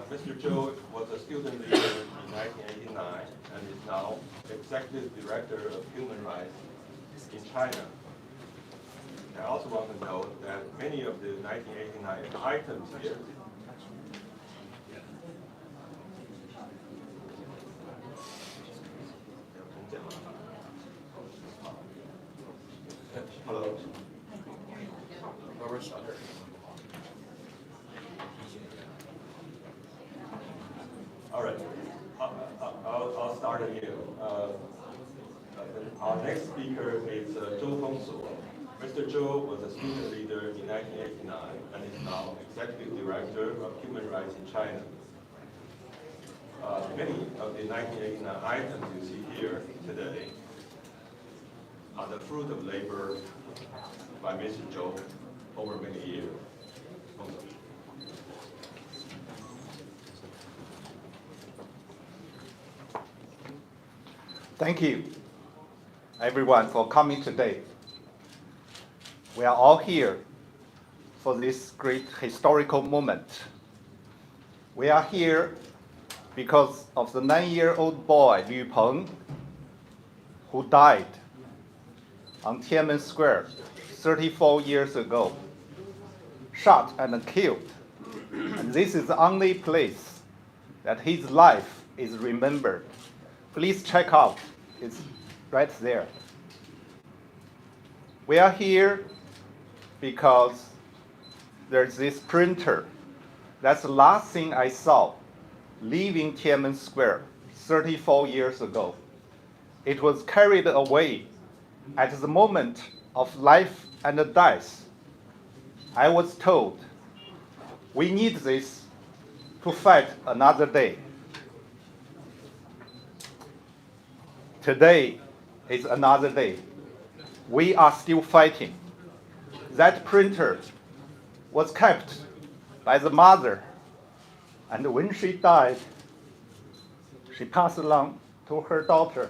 Mr. Zhou was a student leader in 1989 and is now Executive Director of Human Rights in China. I also want to note that many of the 1989 items here Hello. All right, I'll start again. Our next speaker is周锋锁. Mr. Zhou was a student leader in 1989 and is now Executive Director of Human Rights in China. Many of the 1989 items you see here today are the fruit of labor by Mr. Zhou over many years. Thank you, everyone, for coming today. We are all here for this great historical moment. We are here because of the 9-year-old boy, Liu Peng, who died on Tiananmen Square 34 years ago, shot and killed. And this is the only place that his life is remembered. Please check out, it's right there. We are here because there's this printer. That's the last thing I saw leaving Tiananmen Square 34 years ago. It was carried away at the moment of life and death. I was told, we need this to fight another day. Today is another day. We are still fighting. That printer was kept by the mother, and when she died, she passed along to her daughter.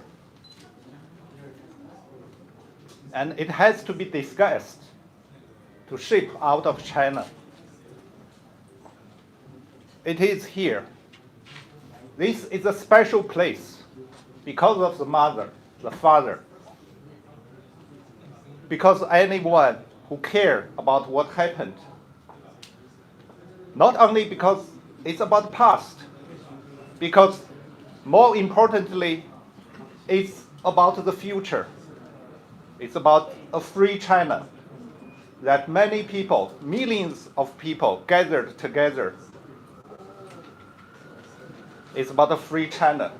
And it has to be discussed to ship out of China. It is here. This is a special place because of the mother, the father, because anyone who cares about what happened. Not only because it's about the past, because more importantly, it's about the future. It's about a free China that many people, millions of people gathered together. It's about a free China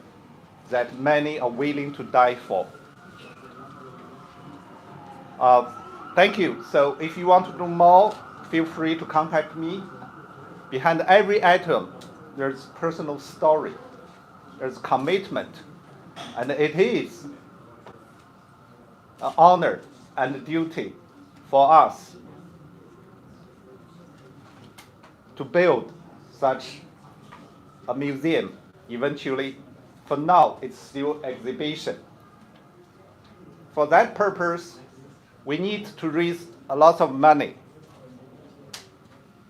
that many are willing to die for. Thank you. So if you want to do more, feel free to contact me. Behind every item, there's personal story, there's commitment, and it is an honor and duty for us to build such a museum eventually. For now, it's still exhibition. For that purpose, we need to raise a lot of money.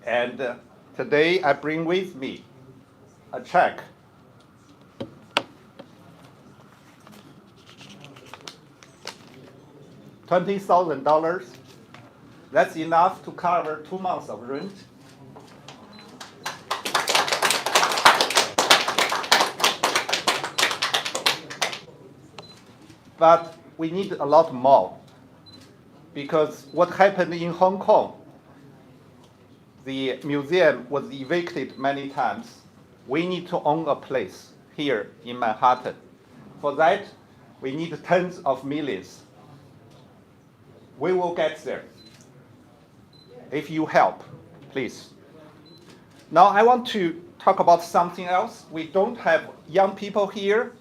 And today I bring with me a check. $20,000. That's enough to cover 2 months of rent. But we need a lot more, because what happened in Hong Kong, the museum was evicted many times. We need to own a place here in Manhattan. For that, we need tens of millions. We will get there if you help, please. Now I want to talk about something else. We don't have young people here,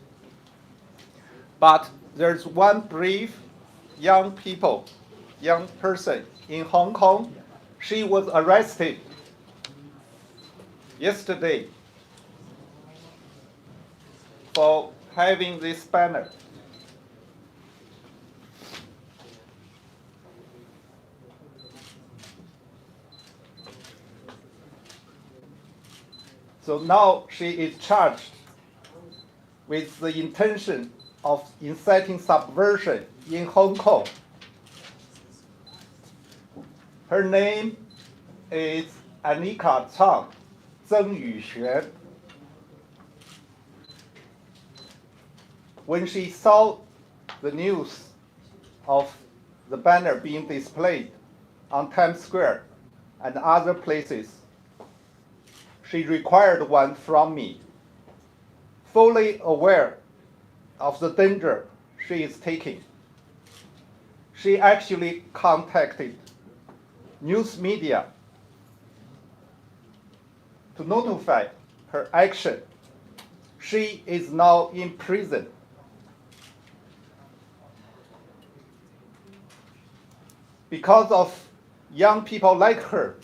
but there's one brave young person in Hong Kong. She was arrested yesterday for having this banner. So now she is charged with the intention of inciting subversion in Hong Kong. Her name is Anika Zhang Yuxuan. When she saw the news of the banner being displayed on Times Square and other places, she required one from me, fully aware of the danger she is taking. She actually contacted news media to notify her action. She is now in prison. Because of young people like her,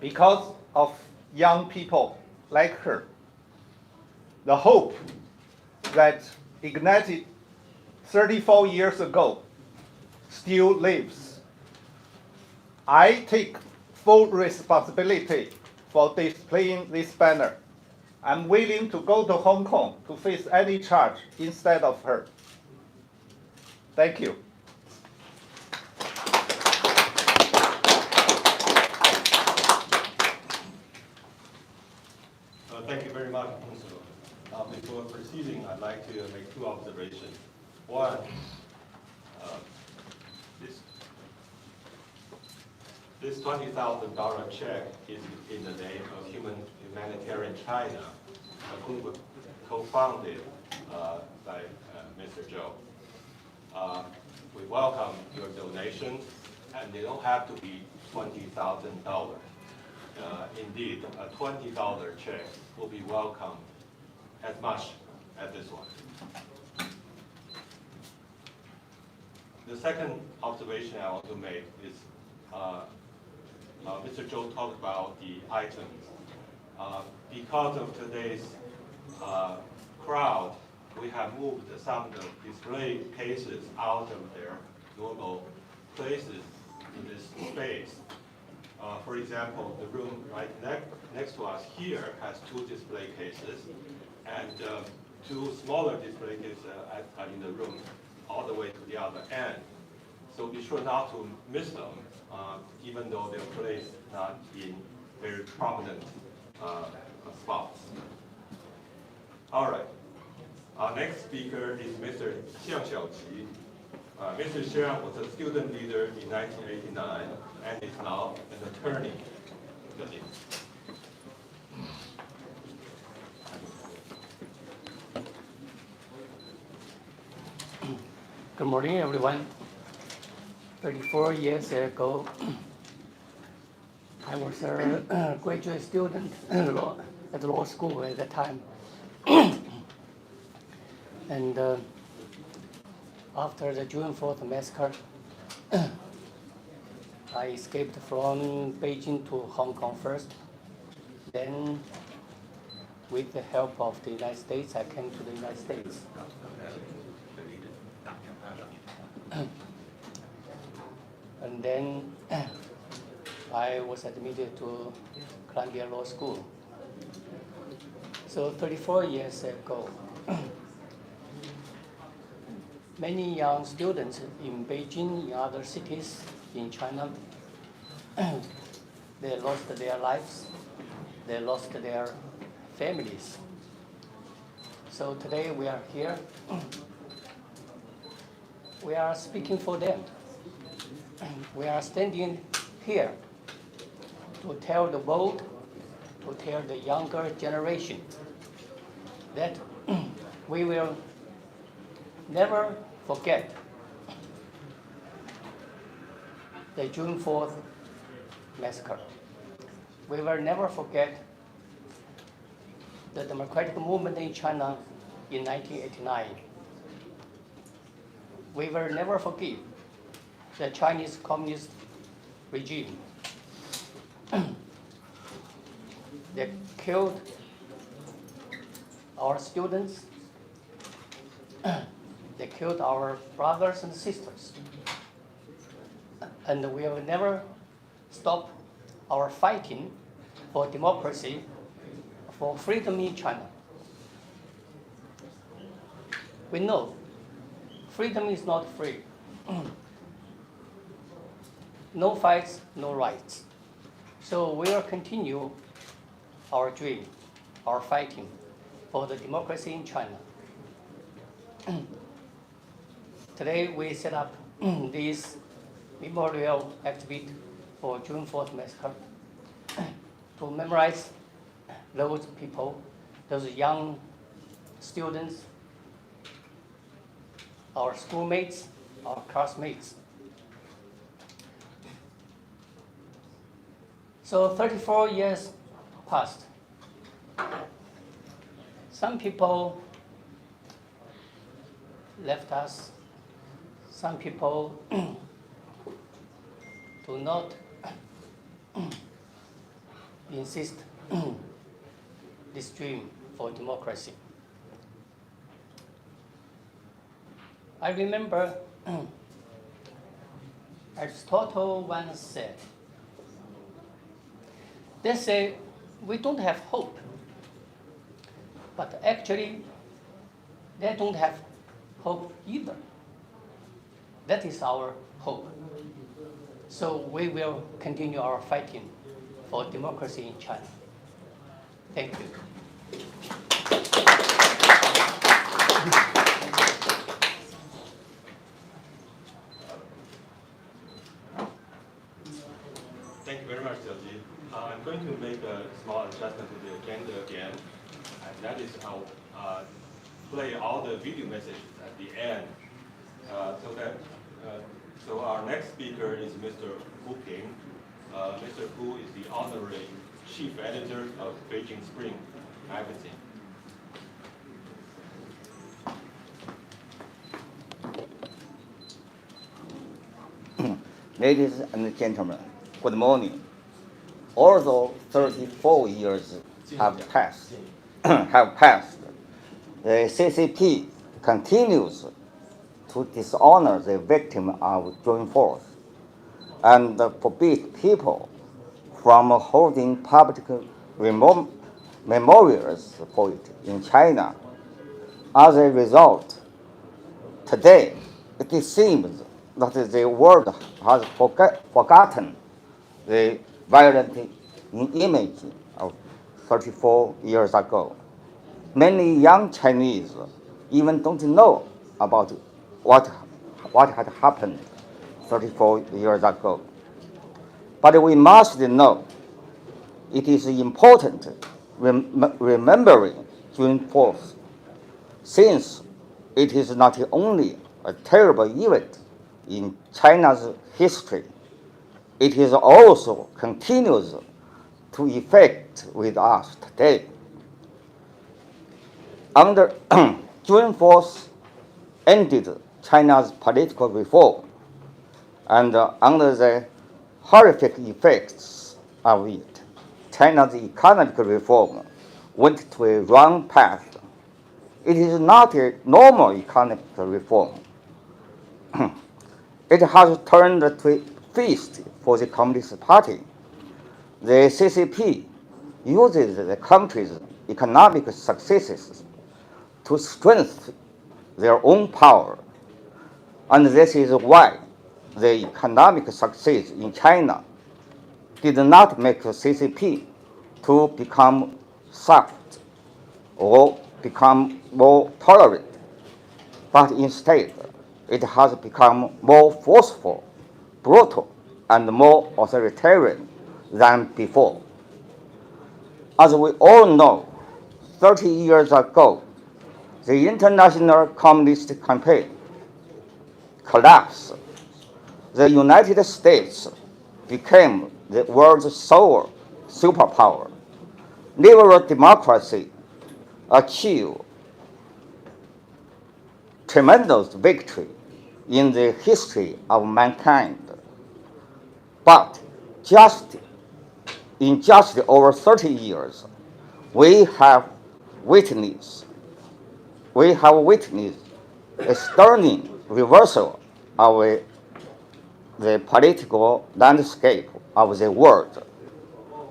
because of young people like her, the hope that ignited 34 years ago still lives. I take full responsibility for displaying this banner. I'm willing to go to Hong Kong to face any charge instead of her. Thank you. Thank you very much, Principal. Before proceeding, I'd like to make two observations. One, this $20,000 check is in the name of Humanitarian China, a group co-founded by Mr. Zhou. We welcome your donations, and they don't have to be $20,000. Indeed, a $20 check will be welcome as much as this one. The second observation I want to make is Mr. Zhou talked about the items. Because of today's crowd, we have moved some of the display cases out of their normal places in this space. For example, the room right next to us here has 2 display cases, and 2 smaller display cases are in the room all the way to the other end. So be sure not to miss them, even though they're placed not in very prominent spots. All right. Our next speaker is Mr. Xiang Xiaoqi. Mr. Xiang was a student leader in 1989 and is now an attorney. Good morning, everyone. 34 years ago, I was a graduate student at law school at that time. And after the June 4th massacre, I escaped from Beijing to Hong Kong first. Then, with the help of the United States, I came to the United States. And then I was admitted to Columbia Law School. So 34 years ago, many young students in Beijing, in other cities in China, they lost their lives, they lost their families. So today we are here. We are speaking for them. We are standing here to tell the world, to tell the younger generation that we will never forget the June 4th massacre. We will never forget the democratic movement in China in 1989. We will never forgive the Chinese Communist regime. They killed our students. They killed our brothers and sisters. And we will never stop our fighting for democracy, for freedom in China. We know freedom is not free. No fights, no rights. So we will continue our dream, our fighting for the democracy in China. Today we set up this memorial exhibit for June 4th massacre to memorize those people, those young students, our schoolmates, our classmates. So 34 years passed. Some people left us. Some people do not insist this dream for democracy. I remember Aristotle once said, they say we don't have hope, but actually they don't have hope either. That is our hope. So we will continue our fighting for democracy in China. Thank you. Thank you very much, Xiaoji. I'm going to make a small adjustment to the agenda again, and that is I'll play all the video messages at the end, so our next speaker is Mr. Hu Ping. Mr. Hu is the honorary chief editor of Beijing Spring magazine. Ladies and gentlemen, good morning. Although 34 years have passed, the CCP continues to dishonor the victim of June 4th and forbid people from holding public memorials for it in China. As a result, today it seems that the world has forgotten the violent image of 34 years ago. Many young Chinese even don't know about what had happened 34 years ago. But we must know it is important remembering June 4th, since it is not only a terrible event in China's history, it is also continues to affect with us today. Under June 4th ended China's political reform, and under the horrific effects of it, China's economic reform went to a wrong path. It is not a normal economic reform. It has turned to a feast for the Communist Party. The CCP uses the country's economic successes to strengthen their own power. And this is why the economic success in China did not make the CCP to become soft or become more tolerant, but instead it has become more forceful, brutal, and more authoritarian than before. As we all know, 30 years ago, the international communist campaign collapsed. The United States became the world's sole superpower. Liberal democracy achieved tremendous victory in the history of mankind. But in just over 30 years, we have witnessed a stunning reversal of the political landscape of the world.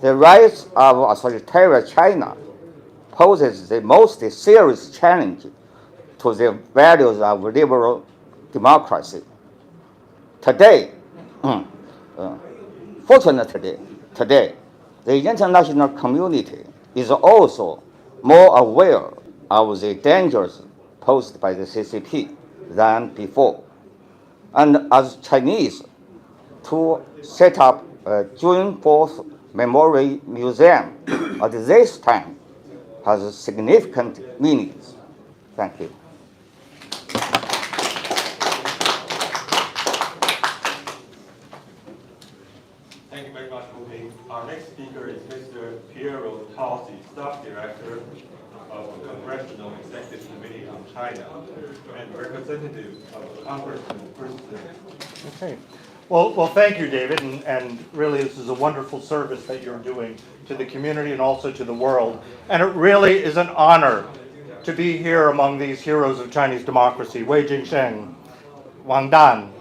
The rise of authoritarian China poses the most serious challenge to the values of liberal democracy. Today, fortunately, the international community is also more aware of the dangers posed by the CCP than before. And as Chinese, to set up a June 4th Memorial Museum at this time has significant meanings. Thank you. Thank you very much, Wu. Our next speaker is Mr. Piero Talsi, Staff Director of the Congressional Executive Committee on China and representative of Congressman Kristen. Okay. Well, thank you, David, and really this is a wonderful service that you're doing to the community and also to the world. And it really is an honor to be here among these heroes of Chinese democracy, Wei Jingsheng, Wang Dan,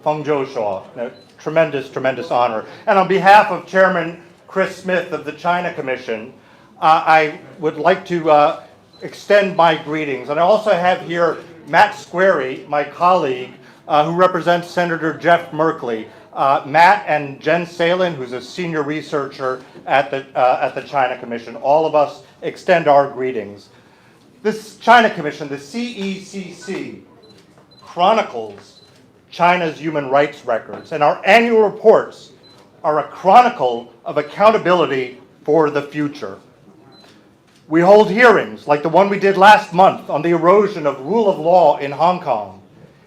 Feng Zhoushua. Tremendous, tremendous honor. And on behalf of Chairman Chris Smith of the China Commission, I would like to extend my greetings. And I also have here Matt Squarey, my colleague, who represents Senator Jeff Merkley. Matt and Jen Salin, who's a senior researcher at the China Commission. All of us extend our greetings. This China Commission, the CECC, chronicles China's human rights records, and our annual reports are a chronicle of accountability for the future. We hold hearings like the one we did last month on the erosion of rule of law in Hong Kong,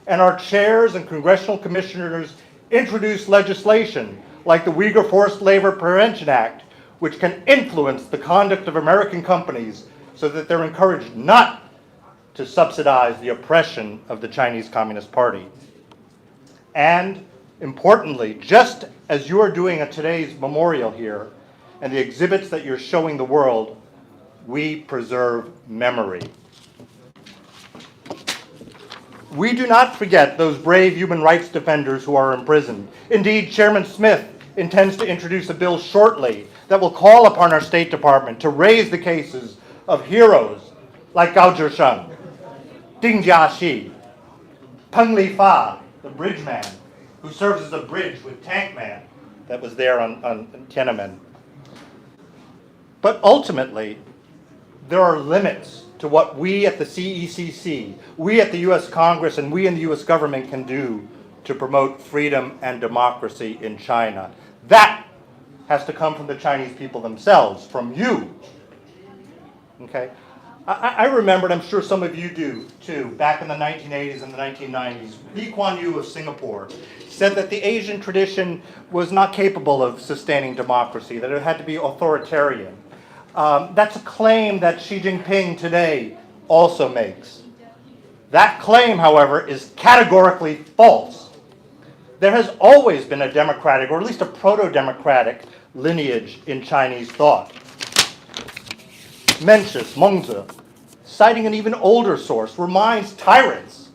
and our chairs and congressional commissioners introduce legislation like the Uyghur Forced Labor Prevention Act, which can influence the conduct of American companies so that they're encouraged not to subsidize the oppression of the Chinese Communist Party. And importantly, just as you are doing at today's memorial here and the exhibits that you're showing the world, we preserve memory. We do not forget those brave human rights defenders who are imprisoned. Indeed, Chairman Smith intends to introduce a bill shortly that will call upon our State Department to raise the cases of heroes like Gao Zhisheng, Ding Jiaxi, Peng Lifa, the bridge man, who serves as a bridge with Tank Man that was there on Tiananmen. But ultimately, there are limits to what we at the CECC, we at the U.S. Congress, and we in the U.S. government can do to promote freedom and democracy in China. That has to come from the Chinese people themselves, from you. Okay? I remember, and I'm sure some of you do too, back in the 1980s and the 1990s, Lee Kuan Yew of Singapore said that the Asian tradition was not capable of sustaining democracy, that it had to be authoritarian. That's a claim that Xi Jinping today also makes. That claim, however, is categorically false. There has always been a democratic, or at least a proto-democratic, lineage in Chinese thought. Mencius, Mengzi, citing an even older source, reminds tyrants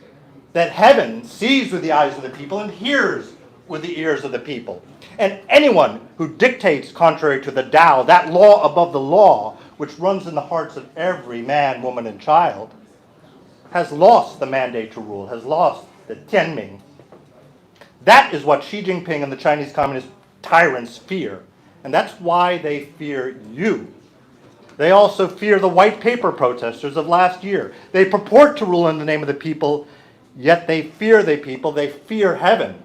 that heaven sees with the eyes of the people and hears with the ears of the people. And anyone who dictates contrary to the Tao, that law above the law, which runs in the hearts of every man, woman, and child, has lost the mandate to rule, has lost the Tianming. That is what Xi Jinping and the Chinese Communist tyrants fear. And that's why they fear you. They also fear the white paper protesters of last year. They purport to rule in the name of the people, yet they fear the people. They fear heaven,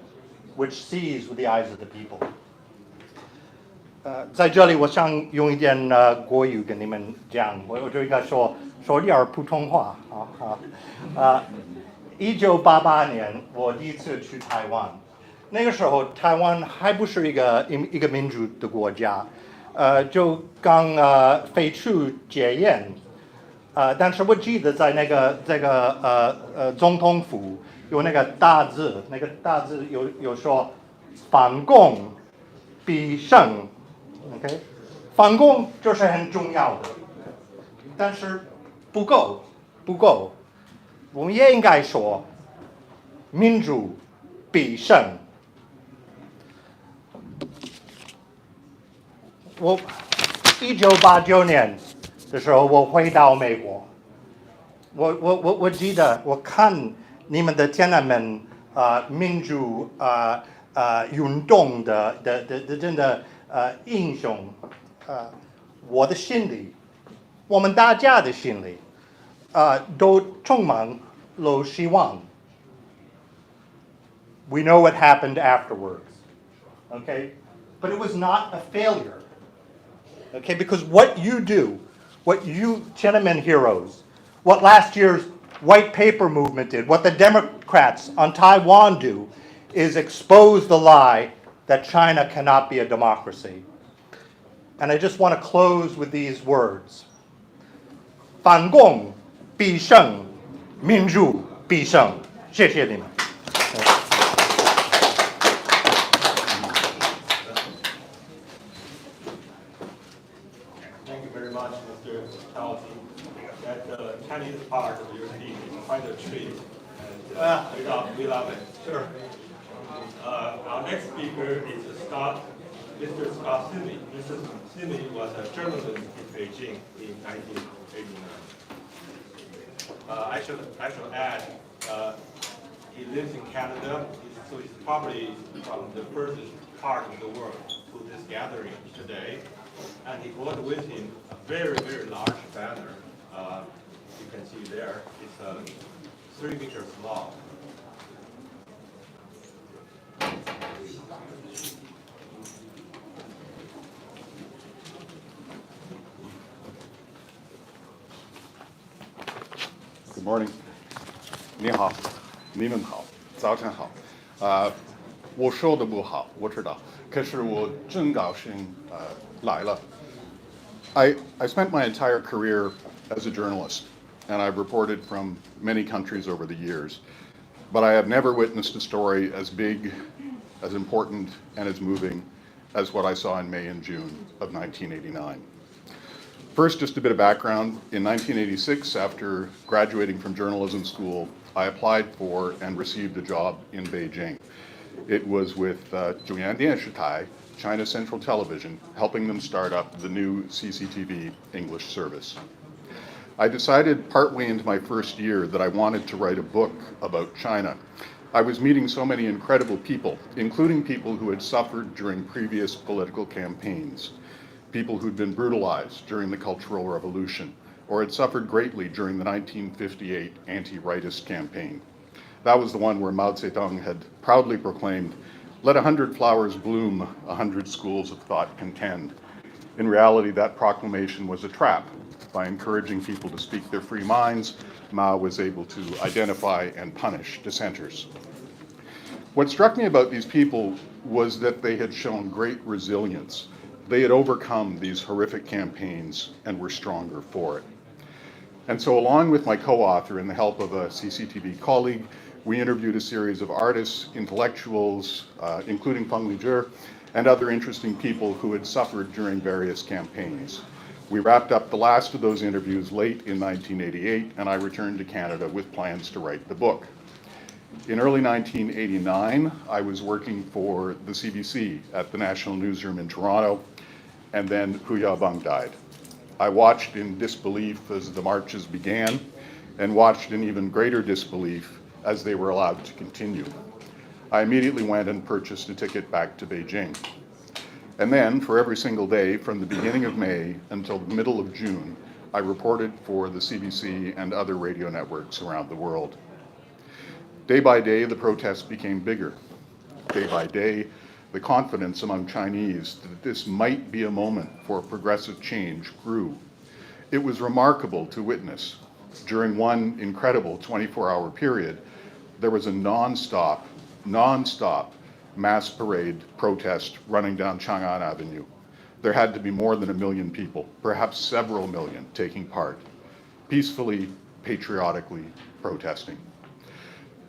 which sees with the eyes of the people. 在这里，我想用一点国语跟你们讲，我就应该说点普通话啊。1988年，我第一次去台湾，那个时候台湾还不是一个民主的国家，就刚废除戒严，但是我记得在这个总统府有那个大字，有说反共必胜。OK， 反共就是很重要的，但是不够，我们也应该说民主必胜。我1989年的时候，我回到美国，我记得我看你们的天安门民主运动的真的。英雄，我的心里，我们大家的心里，都充满了希望。We know what happened afterwards, okay? But it was not a failure, okay? Because what you do, what you Tiananmen heroes, what last year's white paper movement did, what the Democrats on Taiwan do, is expose the lie that China cannot be a democracy. And I just want to close with these words. 反共必胜，民主必胜。谢谢你们。Thank you very much, Mr. Tao. That Chinese part of your speech is quite a treat, and we love it. Sure. Our next speaker is Mr. Scott Simi. Mr. Simi was a journalist in Beijing in 1989. I should add, he lives in Canada, so he's probably from the furthest part of the world to this gathering today. And he brought with him a very, very large banner. You can see there, it's 3 meters long. Good morning. 你好，你们好，早晨好。我说的不好，我知道，可是我真高兴来了。I spent my entire career as a journalist, and I've reported from many countries over the years, but I have never witnessed a story as big, as important, and as moving as what I saw in May and June of 1989. First, just a bit of background. In 1986, after graduating from journalism school, I applied for and received a job in Beijing. It was with Zhongyang Dianshitai, China Central Television, helping them start up the new CCTV English service. I decided partway into my first year that I wanted to write a book about China. I was meeting so many incredible people, including people who had suffered during previous political campaigns, people who'd been brutalized during the Cultural Revolution, or had suffered greatly during the 1958 anti-rightist campaign. That was the one where Mao Zedong had proudly proclaimed, "Let 100 flowers bloom, 100 schools of thought contend." In reality, that proclamation was a trap. By encouraging people to speak their free minds, Mao was able to identify and punish dissenters. What struck me about these people was that they had shown great resilience. They had overcome these horrific campaigns and were stronger for it. And so along with my co-author and the help of a CCTV colleague, we interviewed a series of artists, intellectuals, including Feng Lizhi, and other interesting people who had suffered during various campaigns. We wrapped up the last of those interviews late in 1988, and I returned to Canada with plans to write the book. In early 1989, I was working for the CBC at the National Newsroom in Toronto, and then Hu Yaobang died. I watched in disbelief as the marches began, and watched in even greater disbelief as they were allowed to continue. I immediately went and purchased a ticket back to Beijing. And then, for every single day, from the beginning of May until the middle of June, I reported for the CBC and other radio networks around the world. Day by day, the protests became bigger. Day by day, the confidence among Chinese that this might be a moment for progressive change grew. It was remarkable to witness. During one incredible 24-hour period, there was a non-stop mass parade protest running down Chang'an Avenue. There had to be more than 1 million people, perhaps several million, taking part, peacefully, patriotically protesting.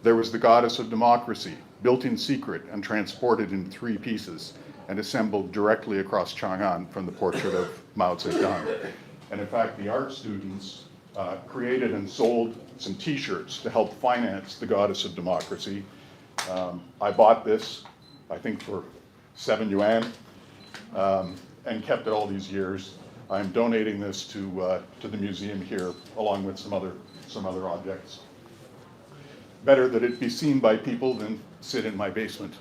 There was the goddess of democracy, built in secret and transported in 3 pieces and assembled directly across Chang'an from the portrait of Mao Zedong. And in fact, the art students created and sold some t-shirts to help finance the goddess of democracy. I bought this, I think for 7 yuan, and kept it all these years. I'm donating this to the museum here, along with some other objects. Better that it be seen by people than sit in my basement.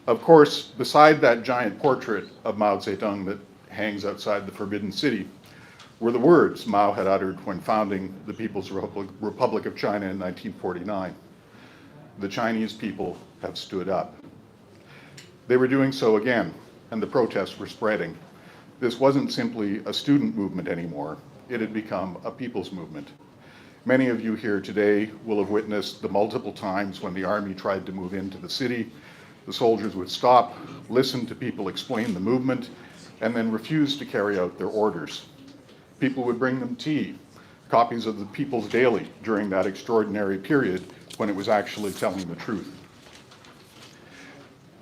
Of course, beside that giant portrait of Mao Zedong that hangs outside the Forbidden City were the words Mao had uttered when founding the People's Republic of China in 1949. The Chinese people have stood up. They were doing so again, and the protests were spreading. This wasn't simply a student movement anymore. It had become a people's movement. Many of you here today will have witnessed the multiple times when the army tried to move into the city. The soldiers would stop, listen to people explain the movement, and then refuse to carry out their orders. People would bring them tea, copies of the People's Daily during that extraordinary period when it was actually telling the truth.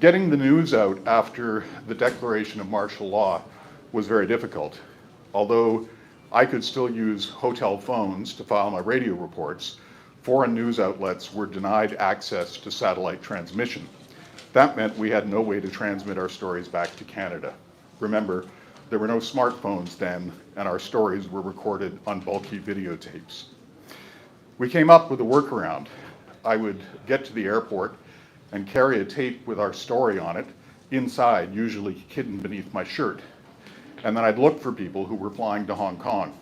Getting the news out after the declaration of martial law was very difficult. Although I could still use hotel phones to file my radio reports, foreign news outlets were denied access to satellite transmission. That meant we had no way to transmit our stories back to Canada. Remember, there were no smartphones then, and our stories were recorded on bulky videotapes. We came up with a workaround. I would get to the airport and carry a tape with our story on it inside, usually hidden beneath my shirt. And then I'd look for people who were flying to Hong Kong.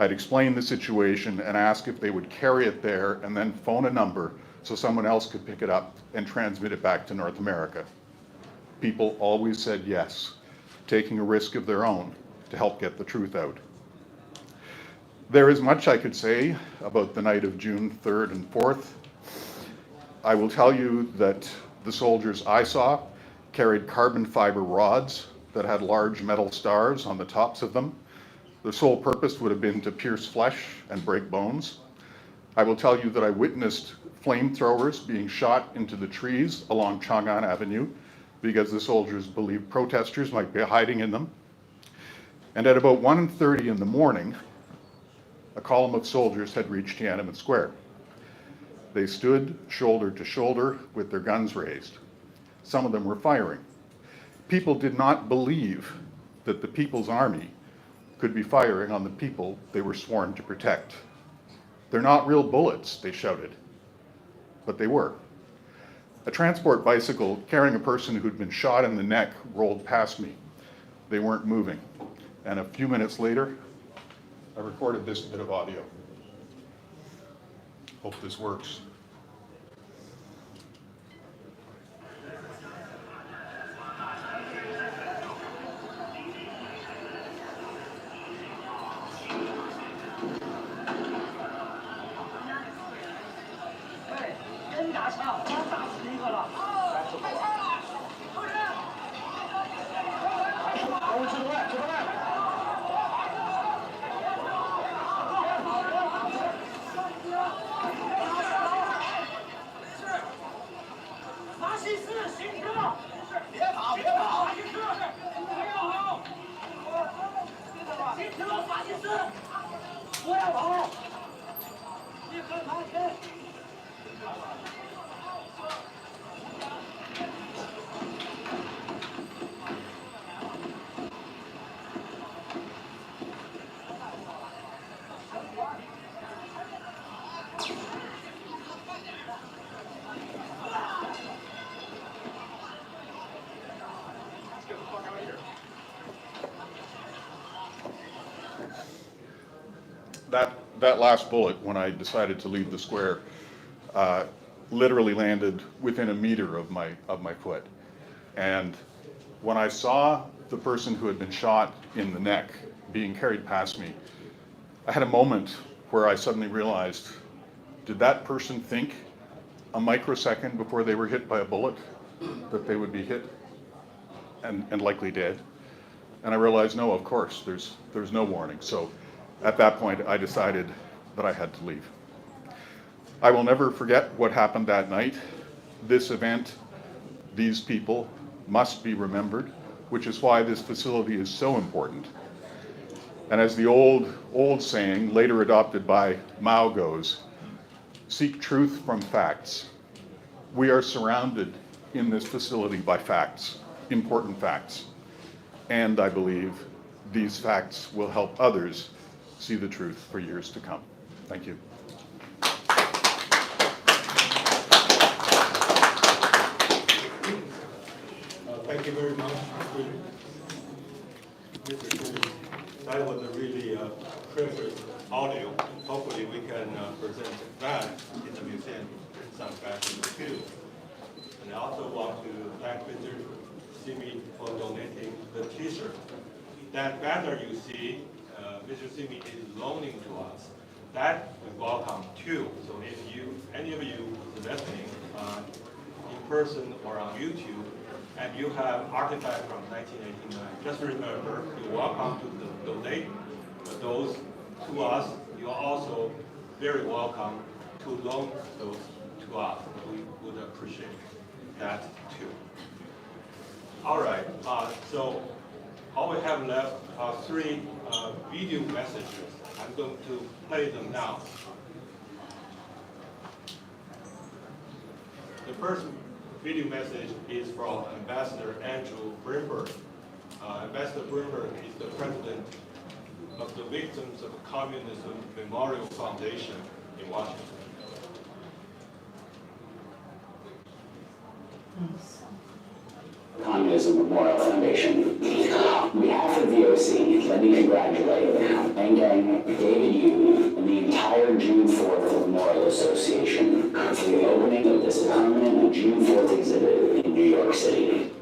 I'd explain the situation and ask if they would carry it there and then phone a number so someone else could pick it up and transmit it back to North America. People always said yes, taking a risk of their own to help get the truth out. There is much I could say about the night of June 3rd and 4th. I will tell you that the soldiers I saw carried carbon fiber rods that had large metal stars on the tops of them. The sole purpose would have been to pierce flesh and break bones. I will tell you that I witnessed flamethrowers being shot into the trees along Chang'an Avenue because the soldiers believed protesters might be hiding in them. And at about 1:30 in the morning, a column of soldiers had reached Tiananmen Square. They stood shoulder to shoulder with their guns raised. Some of them were firing. People did not believe that the People's Army could be firing on the people they were sworn to protect. They're not real bullets, they shouted, but they were. A transport bicycle carrying a person who'd been shot in the neck rolled past me. They weren't moving. And a few minutes later, I recorded this bit of audio. Hope this works.我吃饭，吃饭。That last bullet, when I decided to leave the square, literally landed within a meter of my foot. And when I saw the person who had been shot in the neck being carried past me, I had a moment where I suddenly realized, did that person think a microsecond before they were hit by a bullet that they would be hit and likely dead? And I realized, no, of course, there's no warning. So at that point, I decided that I had to leave. I will never forget what happened that night. This event, these people must be remembered, which is why this facility is so important. And as the old saying, later adopted by Mao goes, seek truth from facts. We are surrounded in this facility by facts, important facts. And I believe these facts will help others see the truth for years to come. Thank you. Thank you very much, Mr. Chen. That was a really perfect audio. Hopefully we can present that in the museum in some fashion too. And I also want to thank Mr. Simi for donating the t-shirt. That banner you see, Mr. Simi is loaning to us. That we welcome too. So if any of you listening in person or on YouTube, and you have artifacts from 1989, just remember, you're welcome to donate those to us. You're also very welcome to loan those to us. We would appreciate that too. All right, so all we have left are 3 video messages. I'm going to play them now. The first video message is from Ambassador Andrew Brimberg. Ambassador Brimberg is the president of the Victims of Communism Memorial Foundation in Washington. Communism Memorial Foundation. On behalf of the VOC, let me congratulate Wang Gang, David Yu, and the entire June 4th Memorial Association for the opening of this permanent June 4th exhibit in New York City.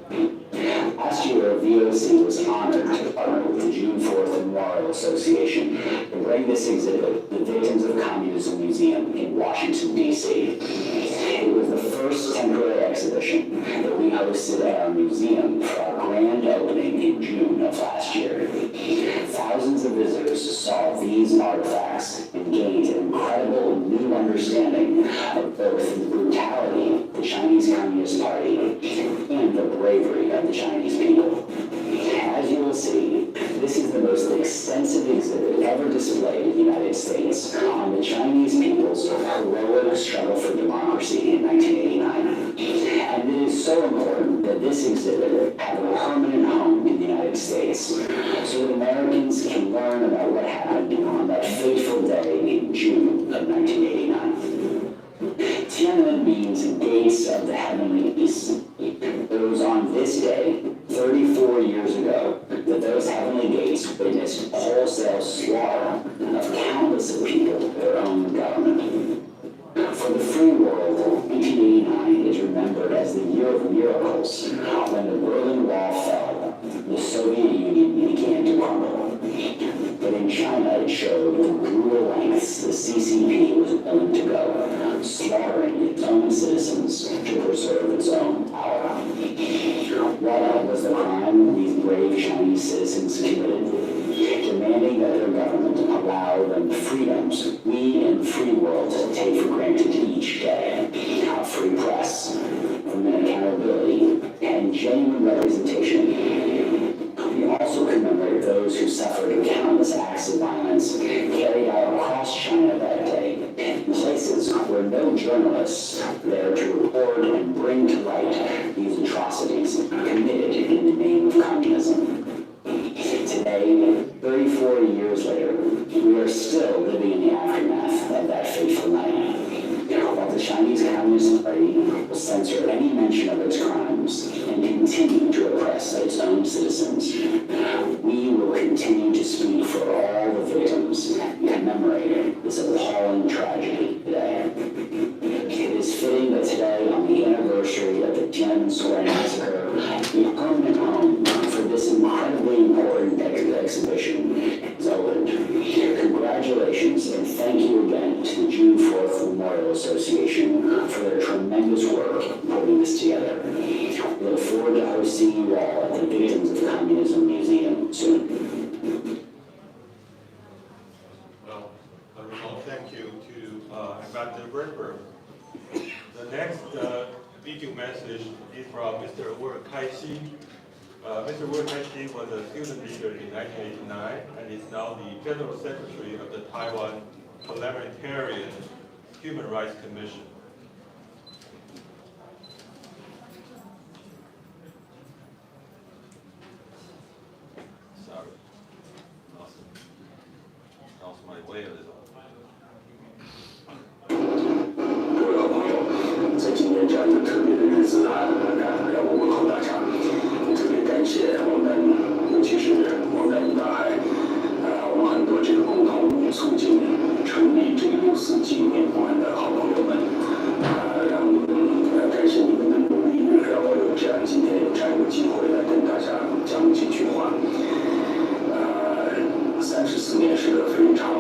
Last year, VOC was honored to partner with the June 4th Memorial Association to bring this exhibit to the Victims of Communism Museum in Washington, D.C. It was the first temporary exhibition that we hosted at our museum for our grand opening in June of last year. Thousands of visitors saw these artifacts and gained an incredible new understanding of both the brutality of the Chinese Communist Party and the bravery of the Chinese people. As you will see, this is the most extensive exhibit ever displayed in the United States on the Chinese people's heroic struggle for democracy in 1989. And it is so important that this exhibit have a permanent home in the United States so that Americans can learn about what happened on that fateful day in June of 1989. Tiananmen means gates of the heavenly east. It was on this day, 34 years ago, that those heavenly gates witnessed wholesale slaughter of countless of people, their own government. For the free world, 1989 is remembered as the year of miracles, when the Berlin Wall fell, the Soviet Union began to crumble. But in China, it showed the brutal lengths the CCP was willing to go, slaughtering its own citizens to preserve its own power. What was the crime these brave Chinese citizens committed? Demanding that their government allow them the freedoms we in the free world take for granted each day. A free press, accountability, and genuine representation. We also commemorate those who suffered countless acts of violence no journalists there to report and bring to light these atrocities committed in the name of communism. Today, 34 years later, we are still living in the aftermath of that fateful night. While the Chinese Communist Party will censor any mention of its crimes and continue to oppress its own citizens, we will continue to speak for all the victims and commemorate this appalling tragedy today. It is fitting that today, on the anniversary of the Tiananmen Square massacre, the permanent home for this incredibly important exhibition is opened. Congratulations and thank you again to the June 4th Memorial Association for their tremendous work in putting this together. We look forward to hosting you all at the Victims of Communism Museum soon. Well, thank you to Ambassador Bradburn. The next video message is from Mr. Wu Kai-shi. Mr. Wu Kai-shi was a student leader in 1989 and is now the General Secretary of the Taiwan Parliamentarian Human Rights Commission. Sorry, lost my way a little. 各位好朋友，在今天这样一个特别的日子啊，让我问候大家。特别感谢我们，尤其是我们一大海，我们很多这个共同促进成立这个6·4纪念馆的好朋友们，让你们感谢你们的努力，让我有这样今天有这样一个机会来跟大家讲几句话。34年是个非常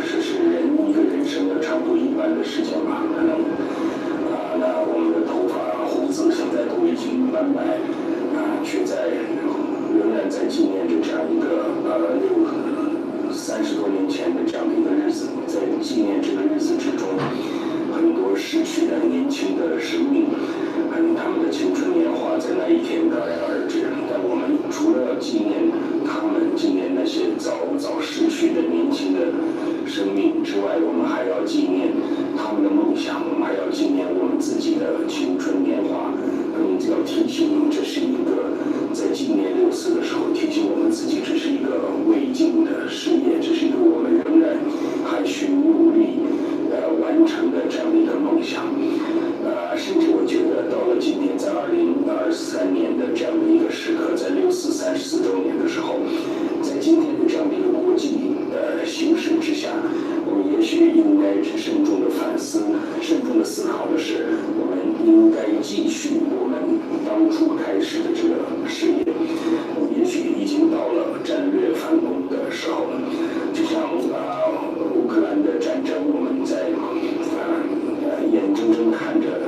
是人一个人生的差不多一半的时间吧，可能那我们的头发胡子现在都已经斑白，却仍然在纪念着这样一个30多年前的这样的一个日子，在纪念这个日子之中，很多逝去的年轻的生命，他们的青春年华在那一天戛然而止。但我们除了要纪念他们，纪念那些早逝去的年轻的生命之外，我们还要纪念他们的梦想，我们还要纪念我们自己的青春年华。更要提醒，这是一个在纪念6·4的时候，提醒我们自己，这是一个未尽的事业，这是一个我们仍然还需努力完成的这样的一个梦想。甚至我觉得到了今天，在2023年的这样的一个时刻，在6·4 34周年的时候，在今天的这样的一个国际形势之下，我们也许应该慎重的反思，慎重的思考的是，我们应该继续我们当初开始的这个事业。也许已经到了战略反攻的时候了。就像乌克兰的战争，我们在眼睁睁看着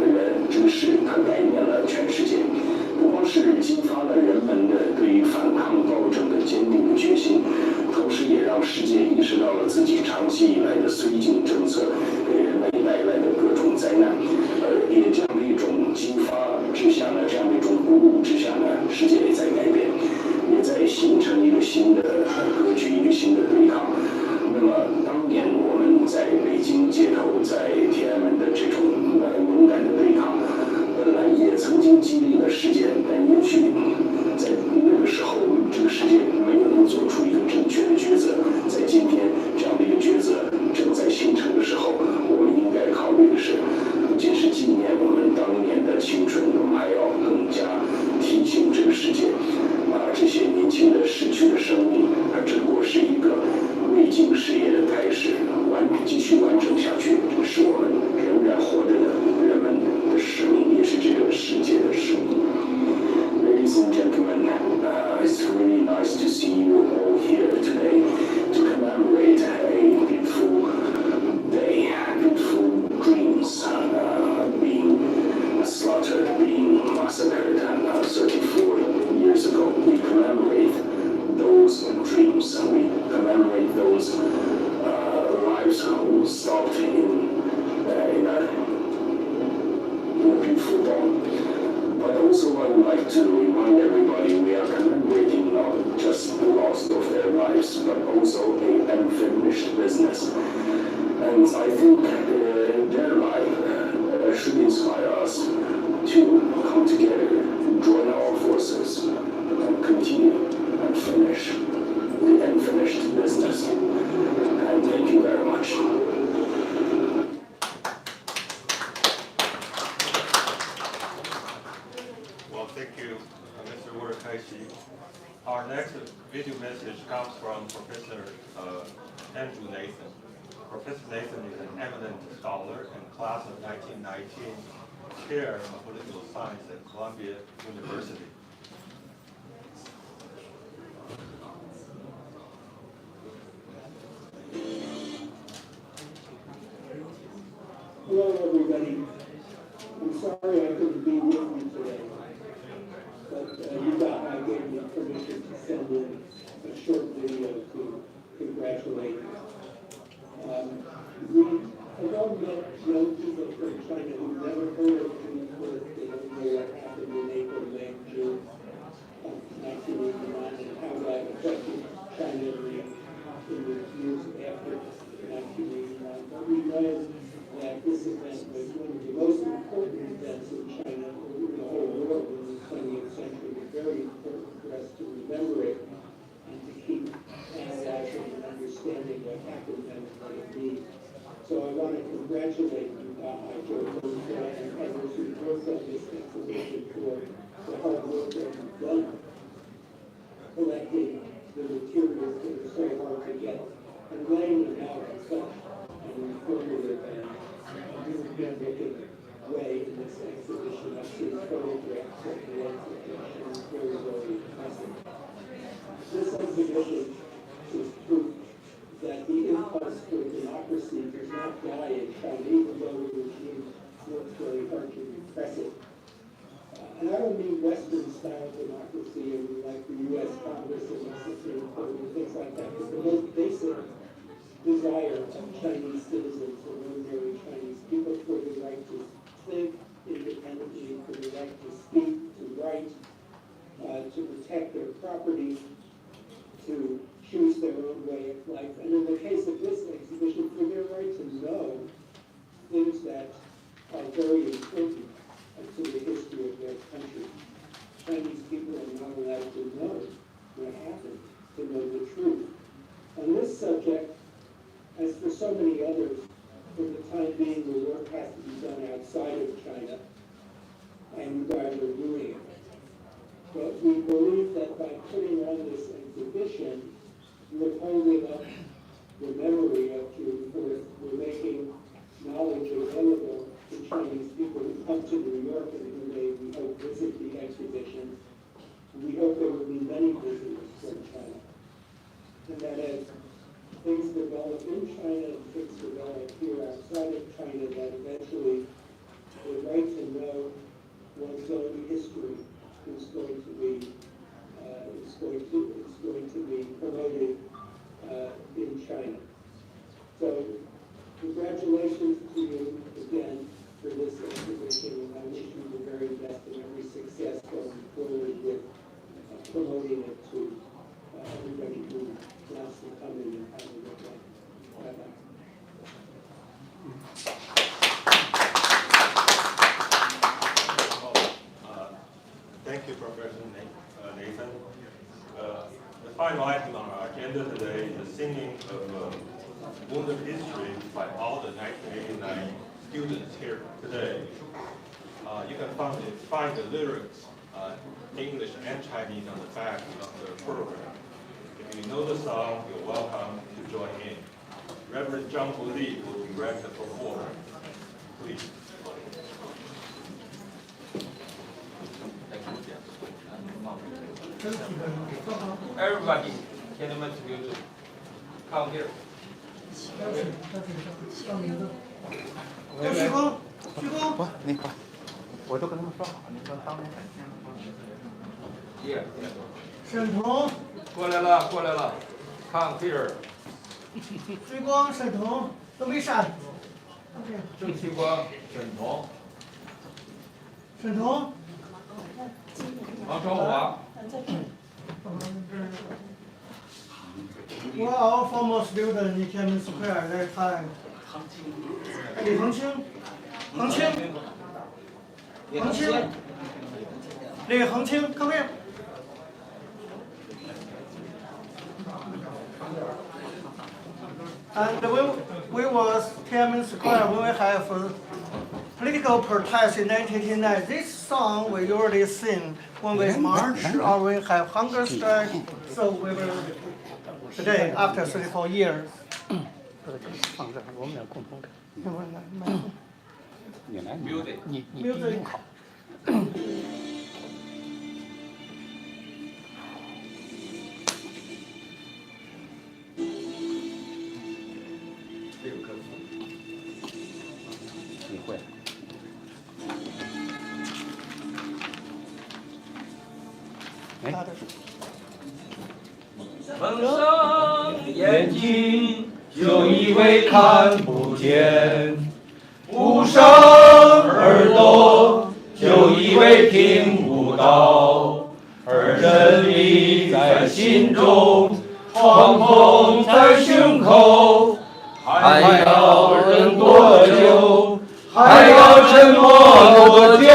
这个事，它改变了全世界，不光是激发了人们的对于反抗暴政的坚定的决心，同时也让世界意识到了自己长期以来的绥靖政策给人类带来的各种灾难，也这样的一种激发之下呢，这样的一种鼓舞之下呢，世界也在改变，也在形成一个新的格局，一个新的对抗。那么当年我们在北京街头，在天安门的这种勇敢的对抗，本来也曾经激励了世界，但也许在那个时候，这个世界没有做出一个正确的抉择。在今天这样的一个抉择正在形成的时候，我们应该考虑的是，不仅是纪念我们当年的青春，我们还要更加提醒这个世界，这些年轻的逝去的生命，它只不过是一个未尽事业的开始，继续完成下去，是我们仍然活着的人们的使命，也是这个世界的使命。Ladies and gentlemen, it's really nice to see you all here today to commemorate a beautiful day, beautiful dreams being slaughtered, being massacred 34 years ago. We commemorate those dreams. We commemorate those lives who stopped in a beautiful dawn. But also I would like to remind everybody we are commemorating not just the loss of their lives, but also an unfinished business. And I think their life should inspire us to come together, join our forces, and continue and finish the unfinished business. And thank you very much. Well, thank you, Mr. Wurakaishi. Our next video message comes from Professor Andrew Nathan. Professor Nathan is an eminent scholar and class of 1919 chair of political science at Columbia University. Hello, everybody. I'm sorry I couldn't be with you today, but I gave me permission to send in a short video to congratulate you. I've all met young people from China who've never heard of June 4th. They don't know what happened in April, May, June of 1989 and how that affected China in the years after 1989. But we know that this event was one of the most important events in China, in the whole world in the 20th century. It's very important for us to remember it and to keep analyzing and understanding what happened and what it means. So I want to congratulate you, Joe Rosenthal, and others who worked on this exhibition for the hard work that you've done, collecting the materials that are so hard to get and laying them out in such an informative and European-looking way in this exhibition. I've seen photographs of the exhibition. It's very, very impressive. This exhibition is proof that the impulse for democracy does not die in China, even though the regime works very hard to repress it. And I don't mean Western-style democracy like the U.S. Congress and the Supreme Court and things like that, but the most basic desire of Chinese citizens and ordinary Chinese people for the right to think independently, for the right to speak, to write, to protect their property, to choose their own way of life, and in the case of this exhibition, for their right to know things that are very important to the history of their country. Chinese people are not allowed to know what happened, to know the truth. On this subject, as for so many others, for the time being, the work has to be done outside of China, and you guys are doing it. But we believe that by putting on this exhibition, we're holding up the memory of June 4th. We're making knowledge available to Chinese people who come to New York and who may, we hope, visit the exhibition. We hope there will be many visitors from China. And that as things develop in China and things develop here outside of China, that eventually the right to know one's own history is going to be promoted in China. So congratulations to you again for this exhibition, and I wish you the very best and every success going forward with promoting it to everybody who wants to come in and have a look at it. Bye-bye. Thank you, Professor Nathan. The final item on our agenda today is the singing of Wounded History by all the 1989 students here today. You can find the lyrics, English and Chinese, on the back of the program. If you know the song, you're welcome to join in. Reverend Zhang Li will direct the performance. Please. Everybody, can you come here? 鞠躬，鞠躬。不，你快，我都跟他们说好，你说当面。沈彤，过来了，过来了 ，come here。追光，沈彤，都没闪。郑旭光，沈彤。沈彤。王超华。Well, our former student in Tiananmen Square at that time. Li Hengqing. Li Hengqing, come here. And we was Tiananmen Square when we have political protest in 1989. This song we usually sing when we march or we have hunger strike. So we will today after 34 years. 放这儿，我们俩共同看。你来，你好。你会？哎。蒙上眼睛，就以为看不见；捂上耳朵，就以为听不到。而真理在心中，惶恐在胸口，还要忍多久？还要沉默多久？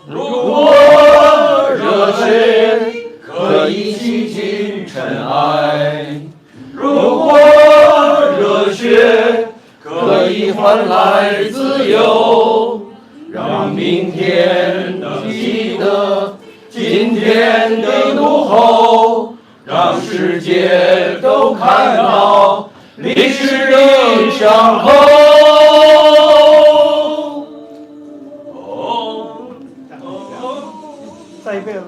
如果热血可以洗尽尘埃，如果热血可以换来自由，让明天能记得今天的怒吼，让世界都看到历史的伤痕。再一遍。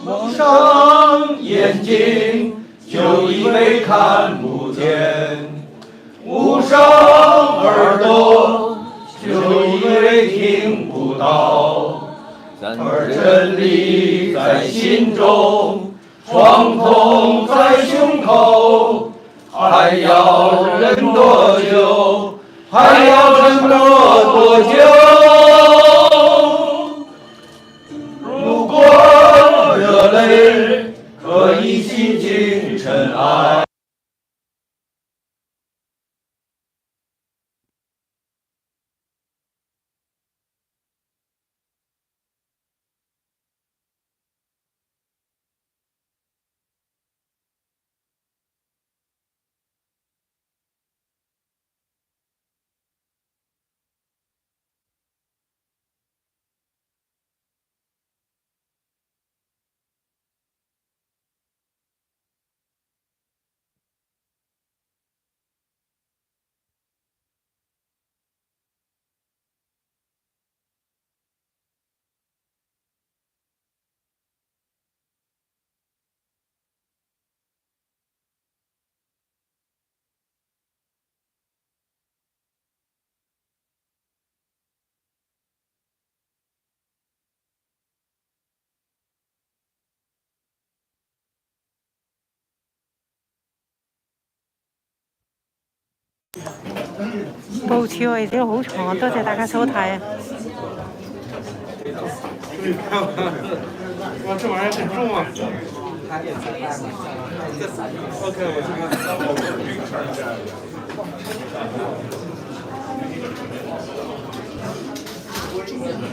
蒙上眼睛，就以为看不见；捂上耳朵，就以为听不到。而真理在心中，惶恐在胸口，还要忍多久？还要沉默多久？如果热泪可以洗尽尘埃。報紙位置好長，多謝大家收睇啊！哇，这玩意儿很重啊！OK， 我这个。